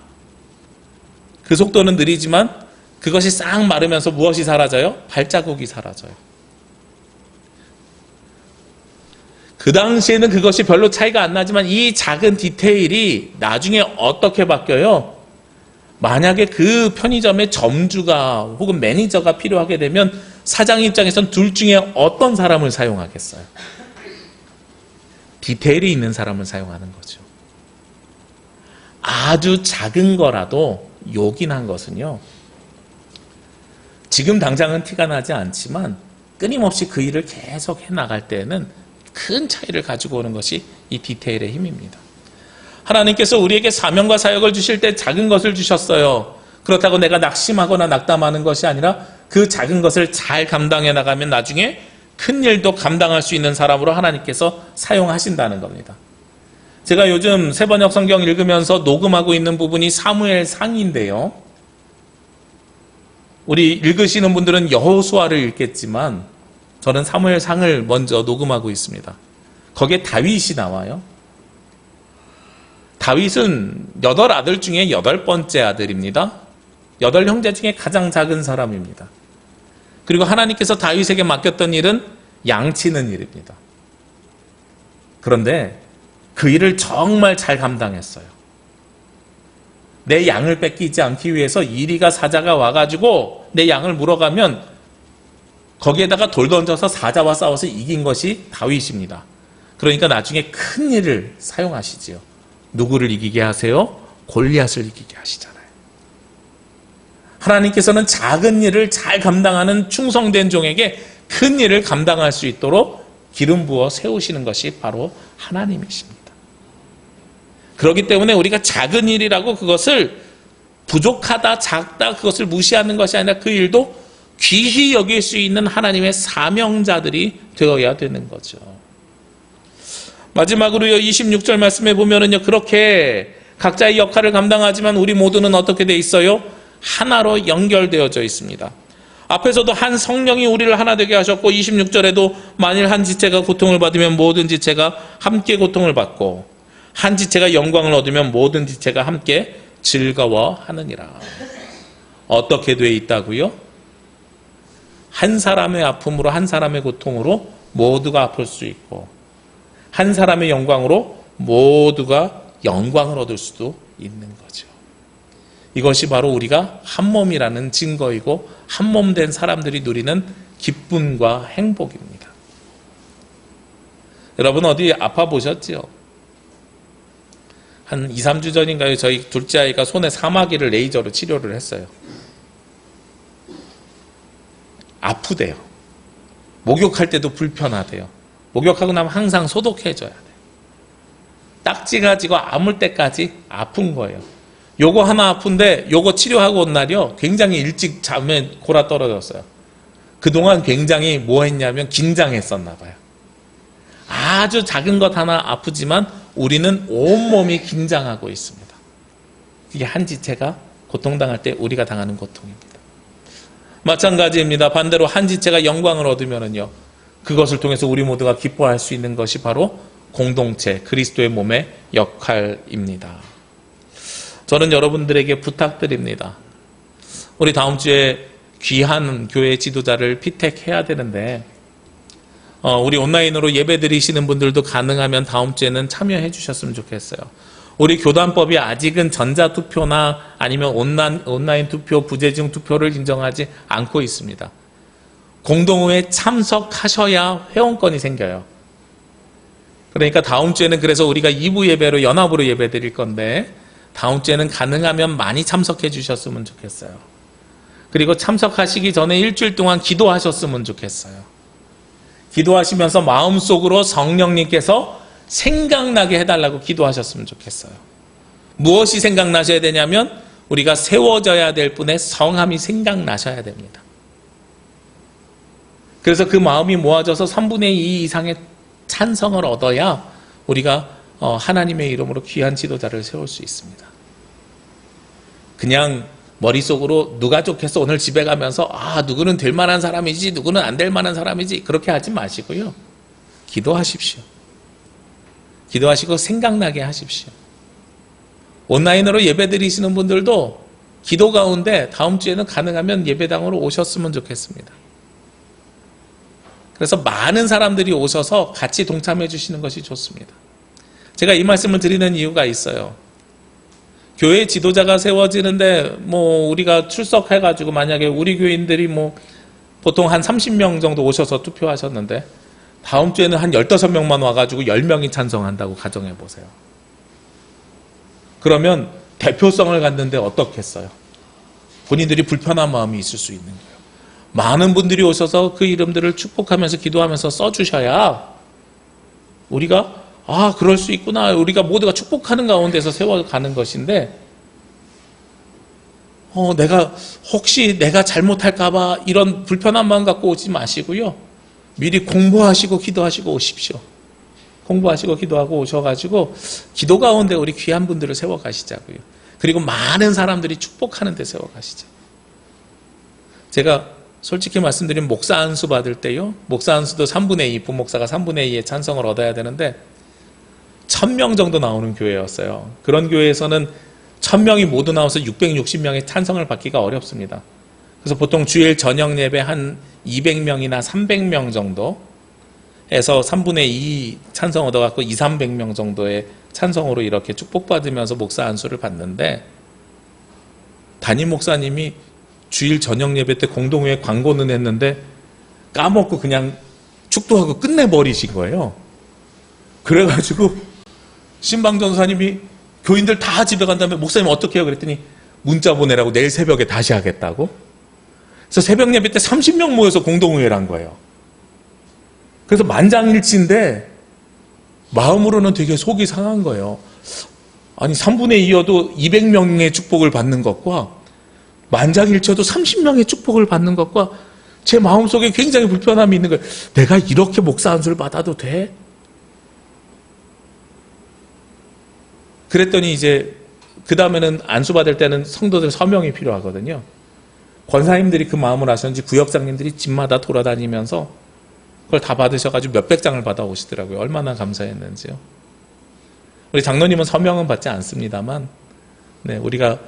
그것이 싹 마르면서 무엇이 사라져요? 발자국이 사라져요. 그 당시에는 그것이 별로 차이가 안 나지만 이 작은 디테일이 나중에 어떻게 바뀌어요? 만약에 그 편의점의 점주가 혹은 매니저가 필요하게 되면 사장 입장에선 둘 중에 어떤 사람을 사용하겠어요? 디테일이 있는 사람을 사용하는 거죠. 아주 작은 거라도 요긴한 것은요. 지금 당장은 티가 나지 않지만 끊임없이 그 일을 계속 해나갈 때는 큰 차이를 가지고 오는 것이 이 디테일의 힘입니다. 하나님께서 우리에게 사명과 사역을 주실 때 작은 것을 주셨어요. 그렇다고 내가 낙심하거나 낙담하는 것이 아니라 그 작은 것을 잘 감당해 나가면 나중에 큰 일도 감당할 수 있는 사람으로 하나님께서 사용하신다는 겁니다. 제가 요즘 새번역 성경 읽으면서 녹음하고 있는 부분이 사무엘 상인데요. 우리 읽으시는 분들은 여호수아를 읽겠지만 저는 사무엘 상을 먼저 녹음하고 있습니다. 거기에 다윗이 나와요. 다윗은 8아들 중에 8번째 아들입니다. 8형제 중에 가장 작은 사람입니다. 그리고 하나님께서 다윗에게 맡겼던 일은 양치는 일입니다. 그런데 그 일을 정말 잘 감당했어요. 내 양을 뺏기지 않기 위해서 이리가 사자가 와가지고 내 양을 물어가면 거기에다가 돌 던져서 사자와 싸워서 이긴 것이 다윗입니다. 그러니까 나중에 큰 일을 사용하시지요. 누구를 이기게 하세요? 골리앗을 이기게 하시잖아요. 하나님께서는 작은 일을 잘 감당하는 충성된 종에게 큰 일을 감당할 수 있도록 기름 부어 세우시는 것이 바로 하나님이십니다. 그렇기 때문에 우리가 작은 일이라고 그것을 부족하다, 작다, 그것을 무시하는 것이 아니라 그 일도 귀히 여길 수 있는 하나님의 사명자들이 되어야 되는 거죠. 마지막으로요, 26절 말씀에 보면은요, 그렇게 각자의 역할을 감당하지만 우리 모두는 어떻게 돼 있어요? 하나로 연결되어져 있습니다. 앞에서도 한 성령이 우리를 하나 되게 하셨고 26절에도 만일 한 지체가 고통을 받으면 모든 지체가 함께 고통을 받고 한 지체가 영광을 얻으면 모든 지체가 함께 즐거워하느니라. 어떻게 돼 있다고요? 한 사람의 아픔으로 한 사람의 고통으로 모두가 아플 수 있고 한 사람의 영광으로 모두가 영광을 얻을 수도 있는 거죠. 이것이 바로 우리가 한 몸이라는 증거이고 한 몸 된 사람들이 누리는 기쁨과 행복입니다. 여러분 어디 아파 보셨지요? 한 2, 3주 전인가요? 저희 둘째 아이가 손에 사마귀를 레이저로 치료를 했어요. 아프대요. 목욕할 때도 불편하대요. 목욕하고 나면 항상 소독해줘야 돼. 딱지가 지고 아물 때까지 아픈 거예요. 요거 하나 아픈데 요거 치료하고 온 날이요, 굉장히 일찍 잠에 골아 떨어졌어요. 그동안 굉장히 뭐 했냐면 긴장했었나 봐요. 아주 작은 것 하나 아프지만 우리는 온몸이 긴장하고 있습니다. 이게 한 지체가 고통당할 때 우리가 당하는 고통입니다. 마찬가지입니다. 반대로 한 지체가 영광을 얻으면은요, 그것을 통해서 우리 모두가 기뻐할 수 있는 것이 바로 공동체, 그리스도의 몸의 역할입니다. 저는 여러분들에게 부탁드립니다. 우리 다음 주에 귀한 교회 지도자를 피택해야 되는데, 우리 온라인으로 예배 드리시는 분들도 가능하면 다음 주에는 참여해 주셨으면 좋겠어요. 우리 교단법이 아직은 전자투표나 아니면 온라인 투표, 부재중 투표를 인정하지 않고 있습니다. 공동회에 참석하셔야 회원권이 생겨요. 그러니까 다음 주에는 그래서 우리가 2부 예배로 연합으로 예배 드릴 건데, 다음 주에는 가능하면 많이 참석해 주셨으면 좋겠어요. 그리고 참석하시기 전에 일주일 동안 기도하셨으면 좋겠어요. 기도하시면서 마음속으로 성령님께서 생각나게 해달라고 기도하셨으면 좋겠어요. 무엇이 생각나셔야 되냐면 우리가 세워져야 될 분의 성함이 생각나셔야 됩니다. 그래서 그 마음이 모아져서 3분의 2 이상의 찬성을 얻어야 우리가 하나님의 이름으로 귀한 지도자를 세울 수 있습니다. 그냥 머릿속으로 누가 좋겠어 오늘 집에 가면서 누구는 될 만한 사람이지 누구는 안 될 만한 사람이지 그렇게 하지 마시고요. 기도하십시오. 기도하시고 생각나게 하십시오. 온라인으로 예배 드리시는 분들도 기도 가운데 다음 주에는 가능하면 예배당으로 오셨으면 좋겠습니다. 그래서 많은 사람들이 오셔서 같이 동참해 주시는 것이 좋습니다. 제가 이 말씀을 드리는 이유가 있어요. 교회 지도자가 세워지는데 우리가 출석해가지고 만약에 우리 교인들이 보통 한 30명 정도 오셔서 투표하셨는데 다음 주에는 한 15명만 와가지고 10명이 찬성한다고 가정해 보세요. 그러면 대표성을 갖는데 어떻겠어요? 본인들이 불편한 마음이 있을 수 있는 거예요. 많은 분들이 오셔서 그 이름들을 축복하면서 기도하면서 써주셔야 우리가 그럴 수 있구나. 우리가 모두가 축복하는 가운데서 세워가는 것인데 혹시 내가 잘못할까봐 이런 불편한 마음 갖고 오지 마시고요. 미리 공부하시고 기도하시고 오십시오. 공부하시고 기도하고 오셔가지고 기도 가운데 우리 귀한 분들을 세워가시자고요. 그리고 많은 사람들이 축복하는 데 세워가시죠. 제가 솔직히 말씀드리면 목사 안수 받을 때요. 목사 안수도 3분의 2, 부목사가 3분의 2의 찬성을 얻어야 되는데 1000명 정도 나오는 교회였어요. 그런 교회에서는 1000명이 모두 나와서 660명의 찬성을 받기가 어렵습니다. 그래서 보통 주일 저녁 예배 한 200명이나 300명 정도 해서 3분의 2 찬성 얻어갖고 200~300명 정도의 찬성으로 이렇게 축복받으면서 목사 안수를 받는데 담임 목사님이 주일 저녁 예배 때 공동회에 광고는 했는데 까먹고 그냥 축도하고 끝내버리신 거예요. 그래가지고 신방 전사님이 교인들 다 집에 간 다음에 목사님 어떻게 해요? 그랬더니 문자 보내라고 내일 새벽에 다시 하겠다고. 그래서 새벽 예배 때 30명 모여서 공동회를 한 거예요. 그래서 만장일치인데 마음으로는 되게 속이 상한 거예요. 아니 3분의 2여도 200명의 축복을 받는 것과 만장일치여도 30명의 축복을 받는 것과 제 마음속에 굉장히 불편함이 있는 거예요. 내가 이렇게 목사 안수를 받아도 돼? 그랬더니 이제 그 다음에는 안수 받을 때는 성도들 서명이 필요하거든요. 권사님들이 그 마음을 아셨는지 구역장님들이 집마다 돌아다니면서 그걸 다 받으셔가지고 몇백 장을 받아오시더라고요. 얼마나 감사했는지요. 우리 장로님은 서명은 받지 않습니다만 우리가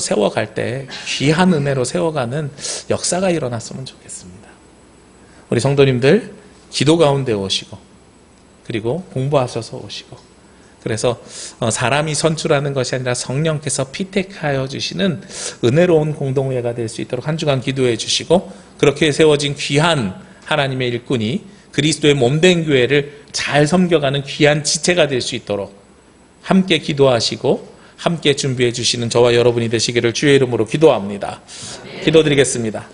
세워갈 때 귀한 은혜로 세워가는 역사가 일어났으면 좋겠습니다. 우리 성도님들 기도 가운데 오시고 그리고 공부하셔서 오시고 그래서 사람이 선출하는 것이 아니라 성령께서 피택하여 주시는 은혜로운 공동회가 될 수 있도록 한 주간 기도해 주시고 그렇게 세워진 귀한 하나님의 일꾼이 그리스도의 몸된 교회를 잘 섬겨가는 귀한 지체가 될 수 있도록 함께 기도하시고 함께 준비해 주시는 저와 여러분이 되시기를 주의 이름으로 기도합니다. 기도드리겠습니다.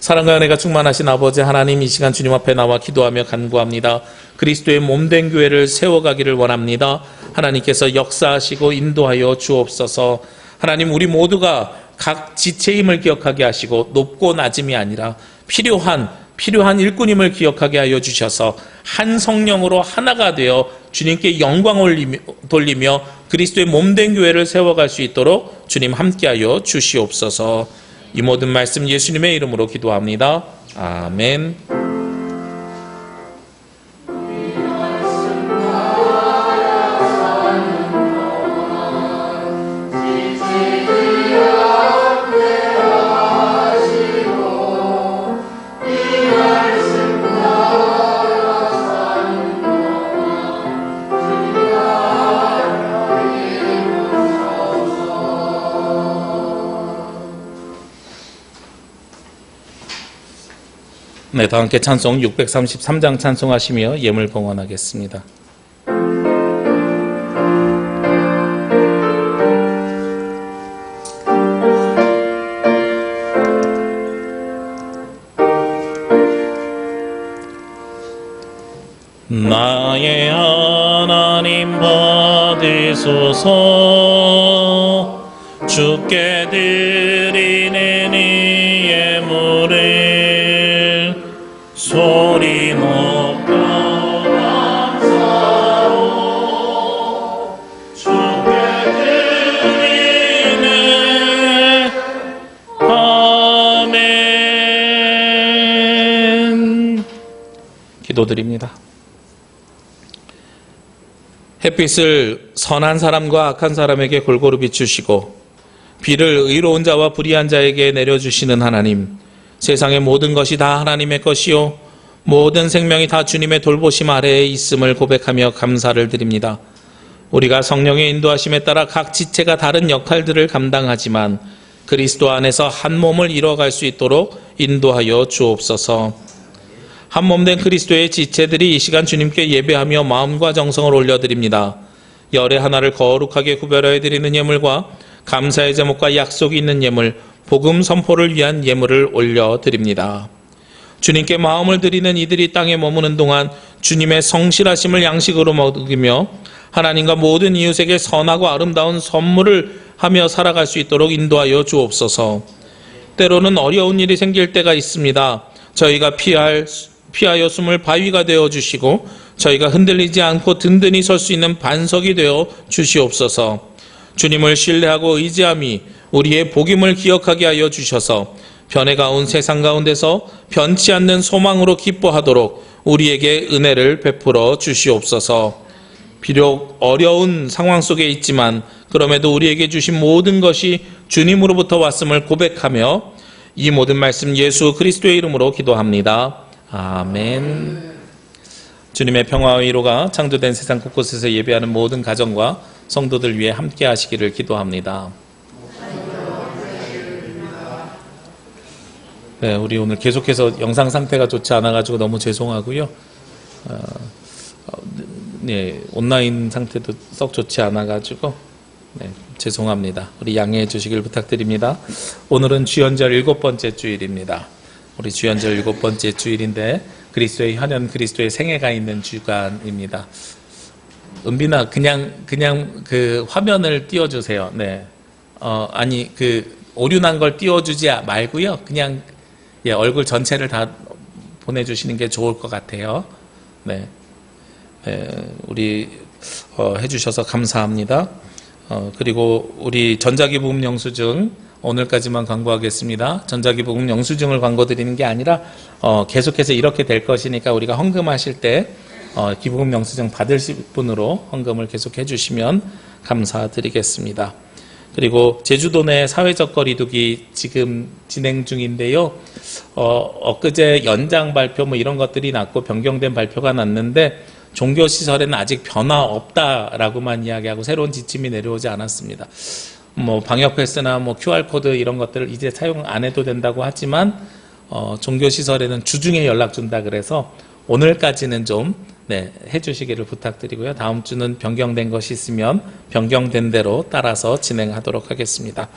사랑과 은혜가 충만하신 아버지 하나님, 이 시간 주님 앞에 나와 기도하며 간구합니다. 그리스도의 몸된 교회를 세워가기를 원합니다. 하나님께서 역사하시고 인도하여 주옵소서. 하나님, 우리 모두가 각 지체의 힘을 기억하게 하시고 높고 낮음이 아니라 필요한 일꾼임을 기억하게 하여 주셔서 한 성령으로 하나가 되어 주님께 영광을 돌리며 그리스도의 몸된 교회를 세워갈 수 있도록 주님 함께하여 주시옵소서. 이 모든 말씀 예수님의 이름으로 기도합니다. 아멘. 네, 다 함께 찬송 633장 찬송하시며 예물 봉헌하겠습니다. 나의 하나님 받으소서. 주께 드리는 이 예물을 소리 높여 감사로 주께 드리네. 아멘. 기도드립니다. 햇빛을 선한 사람과 악한 사람에게 골고루 비추시고 비를 의로운 자와 불의한 자에게 내려주시는 하나님, 세상의 모든 것이 다 하나님의 것이요 모든 생명이 다 주님의 돌보심 아래에 있음을 고백하며 감사를 드립니다. 우리가 성령의 인도하심에 따라 각 지체가 다른 역할들을 감당하지만 그리스도 안에서 한 몸을 이뤄갈 수 있도록 인도하여 주옵소서. 한 몸된 그리스도의 지체들이 이 시간 주님께 예배하며 마음과 정성을 올려드립니다. 열의 하나를 거룩하게 구별하여 드리는 예물과 감사의 제목과 약속이 있는 예물, 복음 선포를 위한 예물을 올려드립니다. 주님께 마음을 드리는 이들이 땅에 머무는 동안 주님의 성실하심을 양식으로 먹으며 하나님과 모든 이웃에게 선하고 아름다운 선물을 하며 살아갈 수 있도록 인도하여 주옵소서. 때로는 어려운 일이 생길 때가 있습니다. 저희가 피하여 숨을 바위가 되어 주시고 저희가 흔들리지 않고 든든히 설 수 있는 반석이 되어 주시옵소서. 주님을 신뢰하고 의지함이 우리의 복임을 기억하게 하여 주셔서 변해가온 세상 가운데서 변치 않는 소망으로 기뻐하도록 우리에게 은혜를 베풀어 주시옵소서. 비록 어려운 상황 속에 있지만 그럼에도 우리에게 주신 모든 것이 주님으로부터 왔음을 고백하며 이 모든 말씀 예수 그리스도의 이름으로 기도합니다. 아멘. 주님의 평화와 위로가 창조된 세상 곳곳에서 예배하는 모든 가정과 성도들 위해 함께 하시기를 기도합니다. 네, 우리 오늘 계속해서 영상 상태가 좋지 않아가지고 너무 죄송하고요. 네, 온라인 상태도 썩 좋지 않아가지고 네, 죄송합니다. 우리 양해해 주시길 부탁드립니다. 오늘은 주연절 7번째 주일입니다. 우리 주연절 7번째 주일인데 그리스도의 현현 그리스도의 생애가 있는 주간입니다. 은빈아, 그냥 그 화면을 띄워주세요. 네. 아니, 오류 난 걸 띄워주지 말고요. 그냥, 예, 얼굴 전체를 다 보내주시는 게 좋을 것 같아요. 네. 우리, 해주셔서 감사합니다. 그리고 우리 전자기부금 영수증, 오늘까지만 광고하겠습니다. 전자기부금 영수증을 광고 드리는 게 아니라, 계속해서 이렇게 될 것이니까 우리가 헌금하실 때, 기부금 영수증 받으실 분으로 헌금을 계속 해주시면 감사드리겠습니다. 그리고 제주도 내 사회적 거리두기 지금 진행 중인데요. 엊그제 연장 발표 뭐 이런 것들이 났고 변경된 발표가 났는데 종교시설에는 아직 변화 없다라고만 이야기하고 새로운 지침이 내려오지 않았습니다. 뭐 방역 패스나 뭐 QR코드 이런 것들을 이제 사용 안 해도 된다고 하지만 종교시설에는 주중에 연락 준다 그래서 오늘까지는 좀 해주시기를 부탁드리고요. 다음 주는 변경된 것이 있으면 변경된 대로 따라서 진행하도록 하겠습니다.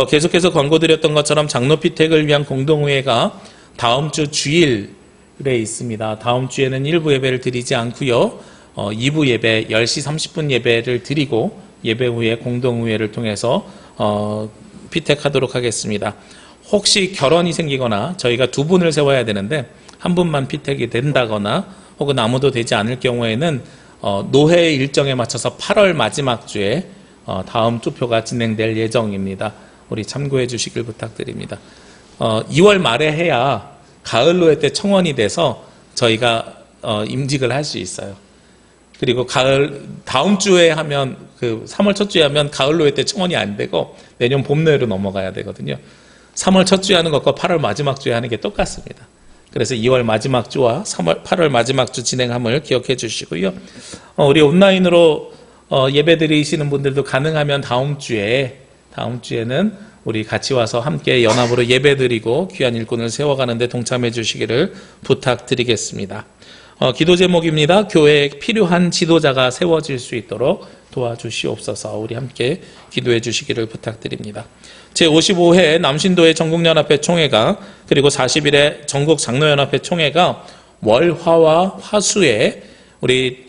계속해서 권고드렸던 것처럼 장로피택을 위한 공동회의가 다음 주 주일에 있습니다. 다음 주에는 1부 예배를 드리지 않고요. 2부 예배 10시 30분 예배를 드리고 예배 후에 공동회의를 통해서 피택하도록 하겠습니다. 혹시 결혼이 생기거나 저희가 두 분을 세워야 되는데 한 분만 피택이 된다거나 혹은 아무도 되지 않을 경우에는 노회 일정에 맞춰서 8월 마지막 주에 다음 투표가 진행될 예정입니다. 우리 참고해 주시길 부탁드립니다. 2월 말에 해야 가을 노회 때 청원이 돼서 저희가 임직을 할 수 있어요. 그리고 다음 주에 하면 3월 첫 주에 하면 가을 노회 때 청원이 안 되고 내년 봄 노회로 넘어가야 되거든요. 3월 첫 주에 하는 것과 8월 마지막 주에 하는 게 똑같습니다. 그래서 2월 마지막 주와 8월 마지막 주 진행함을 기억해 주시고요. 우리 온라인으로 예배 드리시는 분들도 가능하면 다음 주에는 우리 같이 와서 함께 연합으로 예배 드리고 귀한 일꾼을 세워가는데 동참해 주시기를 부탁드리겠습니다. 기도 제목입니다. 교회에 필요한 지도자가 세워질 수 있도록 도와주시옵소서. 우리 함께 기도해 주시기를 부탁드립니다. 제55회 남신도회 전국연합회 총회가 그리고 40일의 전국장로연합회 총회가 월화와 화수에 우리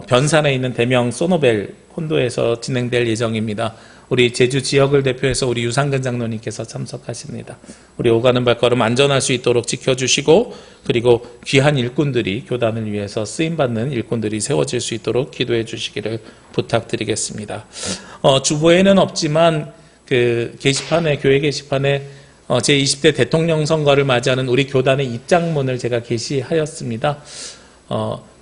변산에 있는 대명 소노벨 콘도에서 진행될 예정입니다. 우리 제주 지역을 대표해서 우리 유상근 장로님께서 참석하십니다. 우리 오가는 발걸음 안전할 수 있도록 지켜주시고 그리고 귀한 일꾼들이 교단을 위해서 쓰임받는 일꾼들이 세워질 수 있도록 기도해 주시기를 부탁드리겠습니다. 주보에는 없지만 교회 게시판에 제20대 대통령 선거를 맞이하는 우리 교단의 입장문을 제가 게시하였습니다.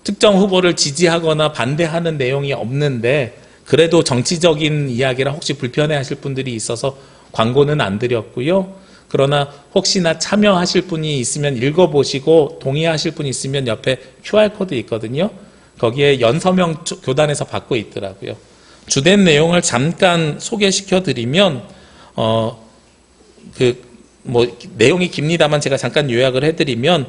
특정 후보를 지지하거나 반대하는 내용이 없는데 그래도 정치적인 이야기라 혹시 불편해하실 분들이 있어서 광고는 안 드렸고요. 그러나 혹시나 참여하실 분이 있으면 읽어보시고 동의하실 분이 있으면 옆에 QR코드 있거든요. 거기에 연서명 교단에서 받고 있더라고요. 주된 내용을 잠깐 소개시켜 드리면 내용이 깁니다만 제가 잠깐 요약을 해드리면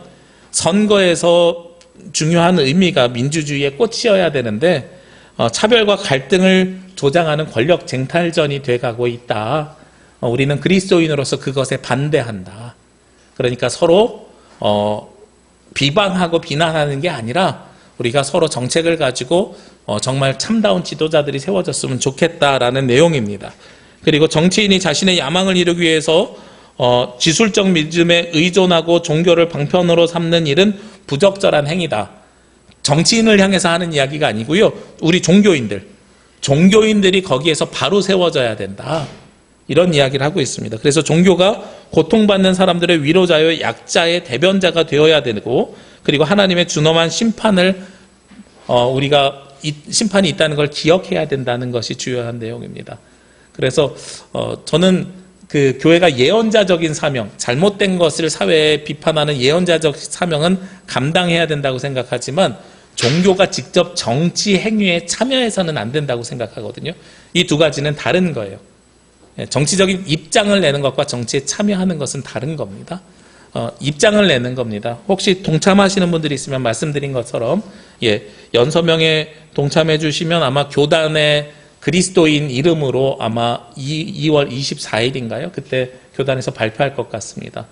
선거에서 중요한 의미가 민주주의의 꽃이어야 되는데 차별과 갈등을 조장하는 권력 쟁탈전이 돼가고 있다. 우리는 그리스도인으로서 그것에 반대한다. 그러니까 서로 비방하고 비난하는 게 아니라 우리가 서로 정책을 가지고 정말 참다운 지도자들이 세워졌으면 좋겠다라는 내용입니다. 그리고 정치인이 자신의 야망을 이루기 위해서 지술적 믿음에 의존하고 종교를 방편으로 삼는 일은 부적절한 행위다. 정치인을 향해서 하는 이야기가 아니고요. 우리 종교인들이 거기에서 바로 세워져야 된다. 이런 이야기를 하고 있습니다. 그래서 종교가 고통받는 사람들의 위로자요 약자의 대변자가 되어야 되고 그리고 하나님의 준엄한 심판을 우리가 심판이 있다는 걸 기억해야 된다는 것이 주요한 내용입니다. 그래서 저는 교회가 예언자적인 사명, 잘못된 것을 사회에 비판하는 예언자적 사명은 감당해야 된다고 생각하지만 종교가 직접 정치 행위에 참여해서는 안 된다고 생각하거든요. 이 두 가지는 다른 거예요. 정치적인 입장을 내는 것과 정치에 참여하는 것은 다른 겁니다. 입장을 내는 겁니다. 혹시 동참하시는 분들이 있으면 말씀드린 것처럼 연서명에 동참해 주시면 아마 교단의 그리스도인 이름으로 아마 2월 24일인가요? 그때 교단에서 발표할 것 같습니다.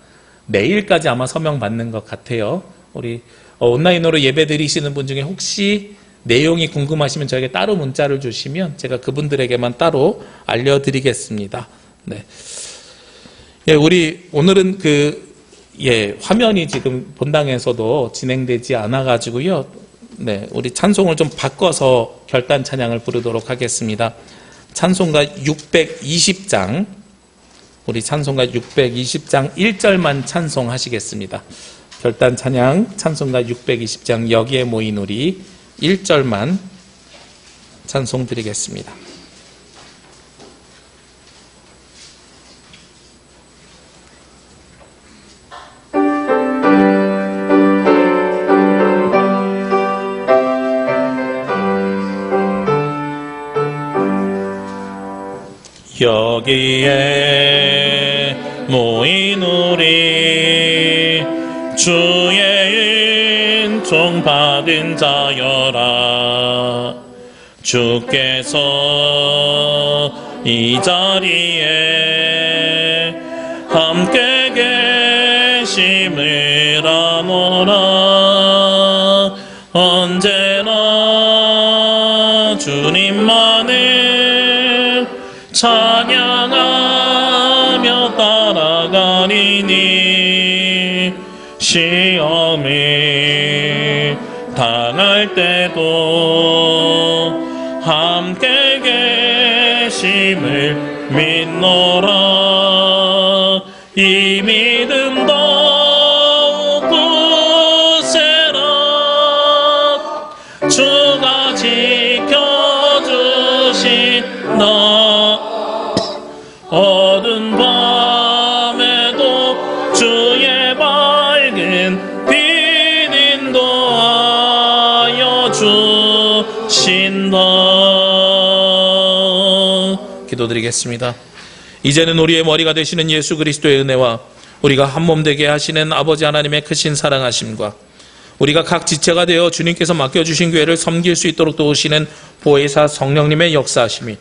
내일까지 아마 서명 받는 것 같아요. 우리 온라인으로 예배 드리시는 분 중에 혹시 내용이 궁금하시면 저에게 따로 문자를 주시면 제가 그분들에게만 따로 알려드리겠습니다. 네. 우리 오늘은 화면이 지금 본당에서도 진행되지 않아가지고요. 네, 우리 찬송을 좀 바꿔서 결단 찬양을 부르도록 하겠습니다. 찬송가 620장, 우리 찬송가 620장 1절만 찬송하시겠습니다. 결단 찬양, 찬송가 620장 여기에 모인 우리 1절만 찬송 드리겠습니다. 여기에 모인 우리 주의 은총 받은 자여라. 주께서 이 자리에 함께 계심을 아노라. 언제나 주님만을 찬양하며 따라가리니 시험을 당할 때도 함께 계심을 믿노라. 이 믿음 더욱 굳세라. 주가 지켜주신다. 어두운 밤에도 주의 밝은 빛 인도하여 주신다. 기도드리겠습니다. 이제는 우리의 머리가 되시는 예수 그리스도의 은혜와 우리가 한 몸 되게 하시는 아버지 하나님의 크신 사랑하심과 우리가 각 지체가 되어 주님께서 맡겨주신 교회를 섬길 수 있도록 도우시는 보혜사 성령님의 역사하심이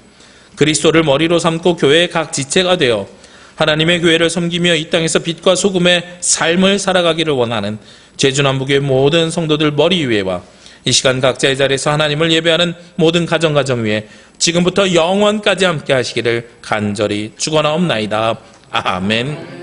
그리스도를 머리로 삼고 교회의 각 지체가 되어 하나님의 교회를 섬기며 이 땅에서 빛과 소금의 삶을 살아가기를 원하는 제주남북의 모든 성도들 머리 위에와 이 시간 각자의 자리에서 하나님을 예배하는 모든 가정 위에 지금부터 영원까지 함께 하시기를 간절히 축원하옵나이다. 아멘.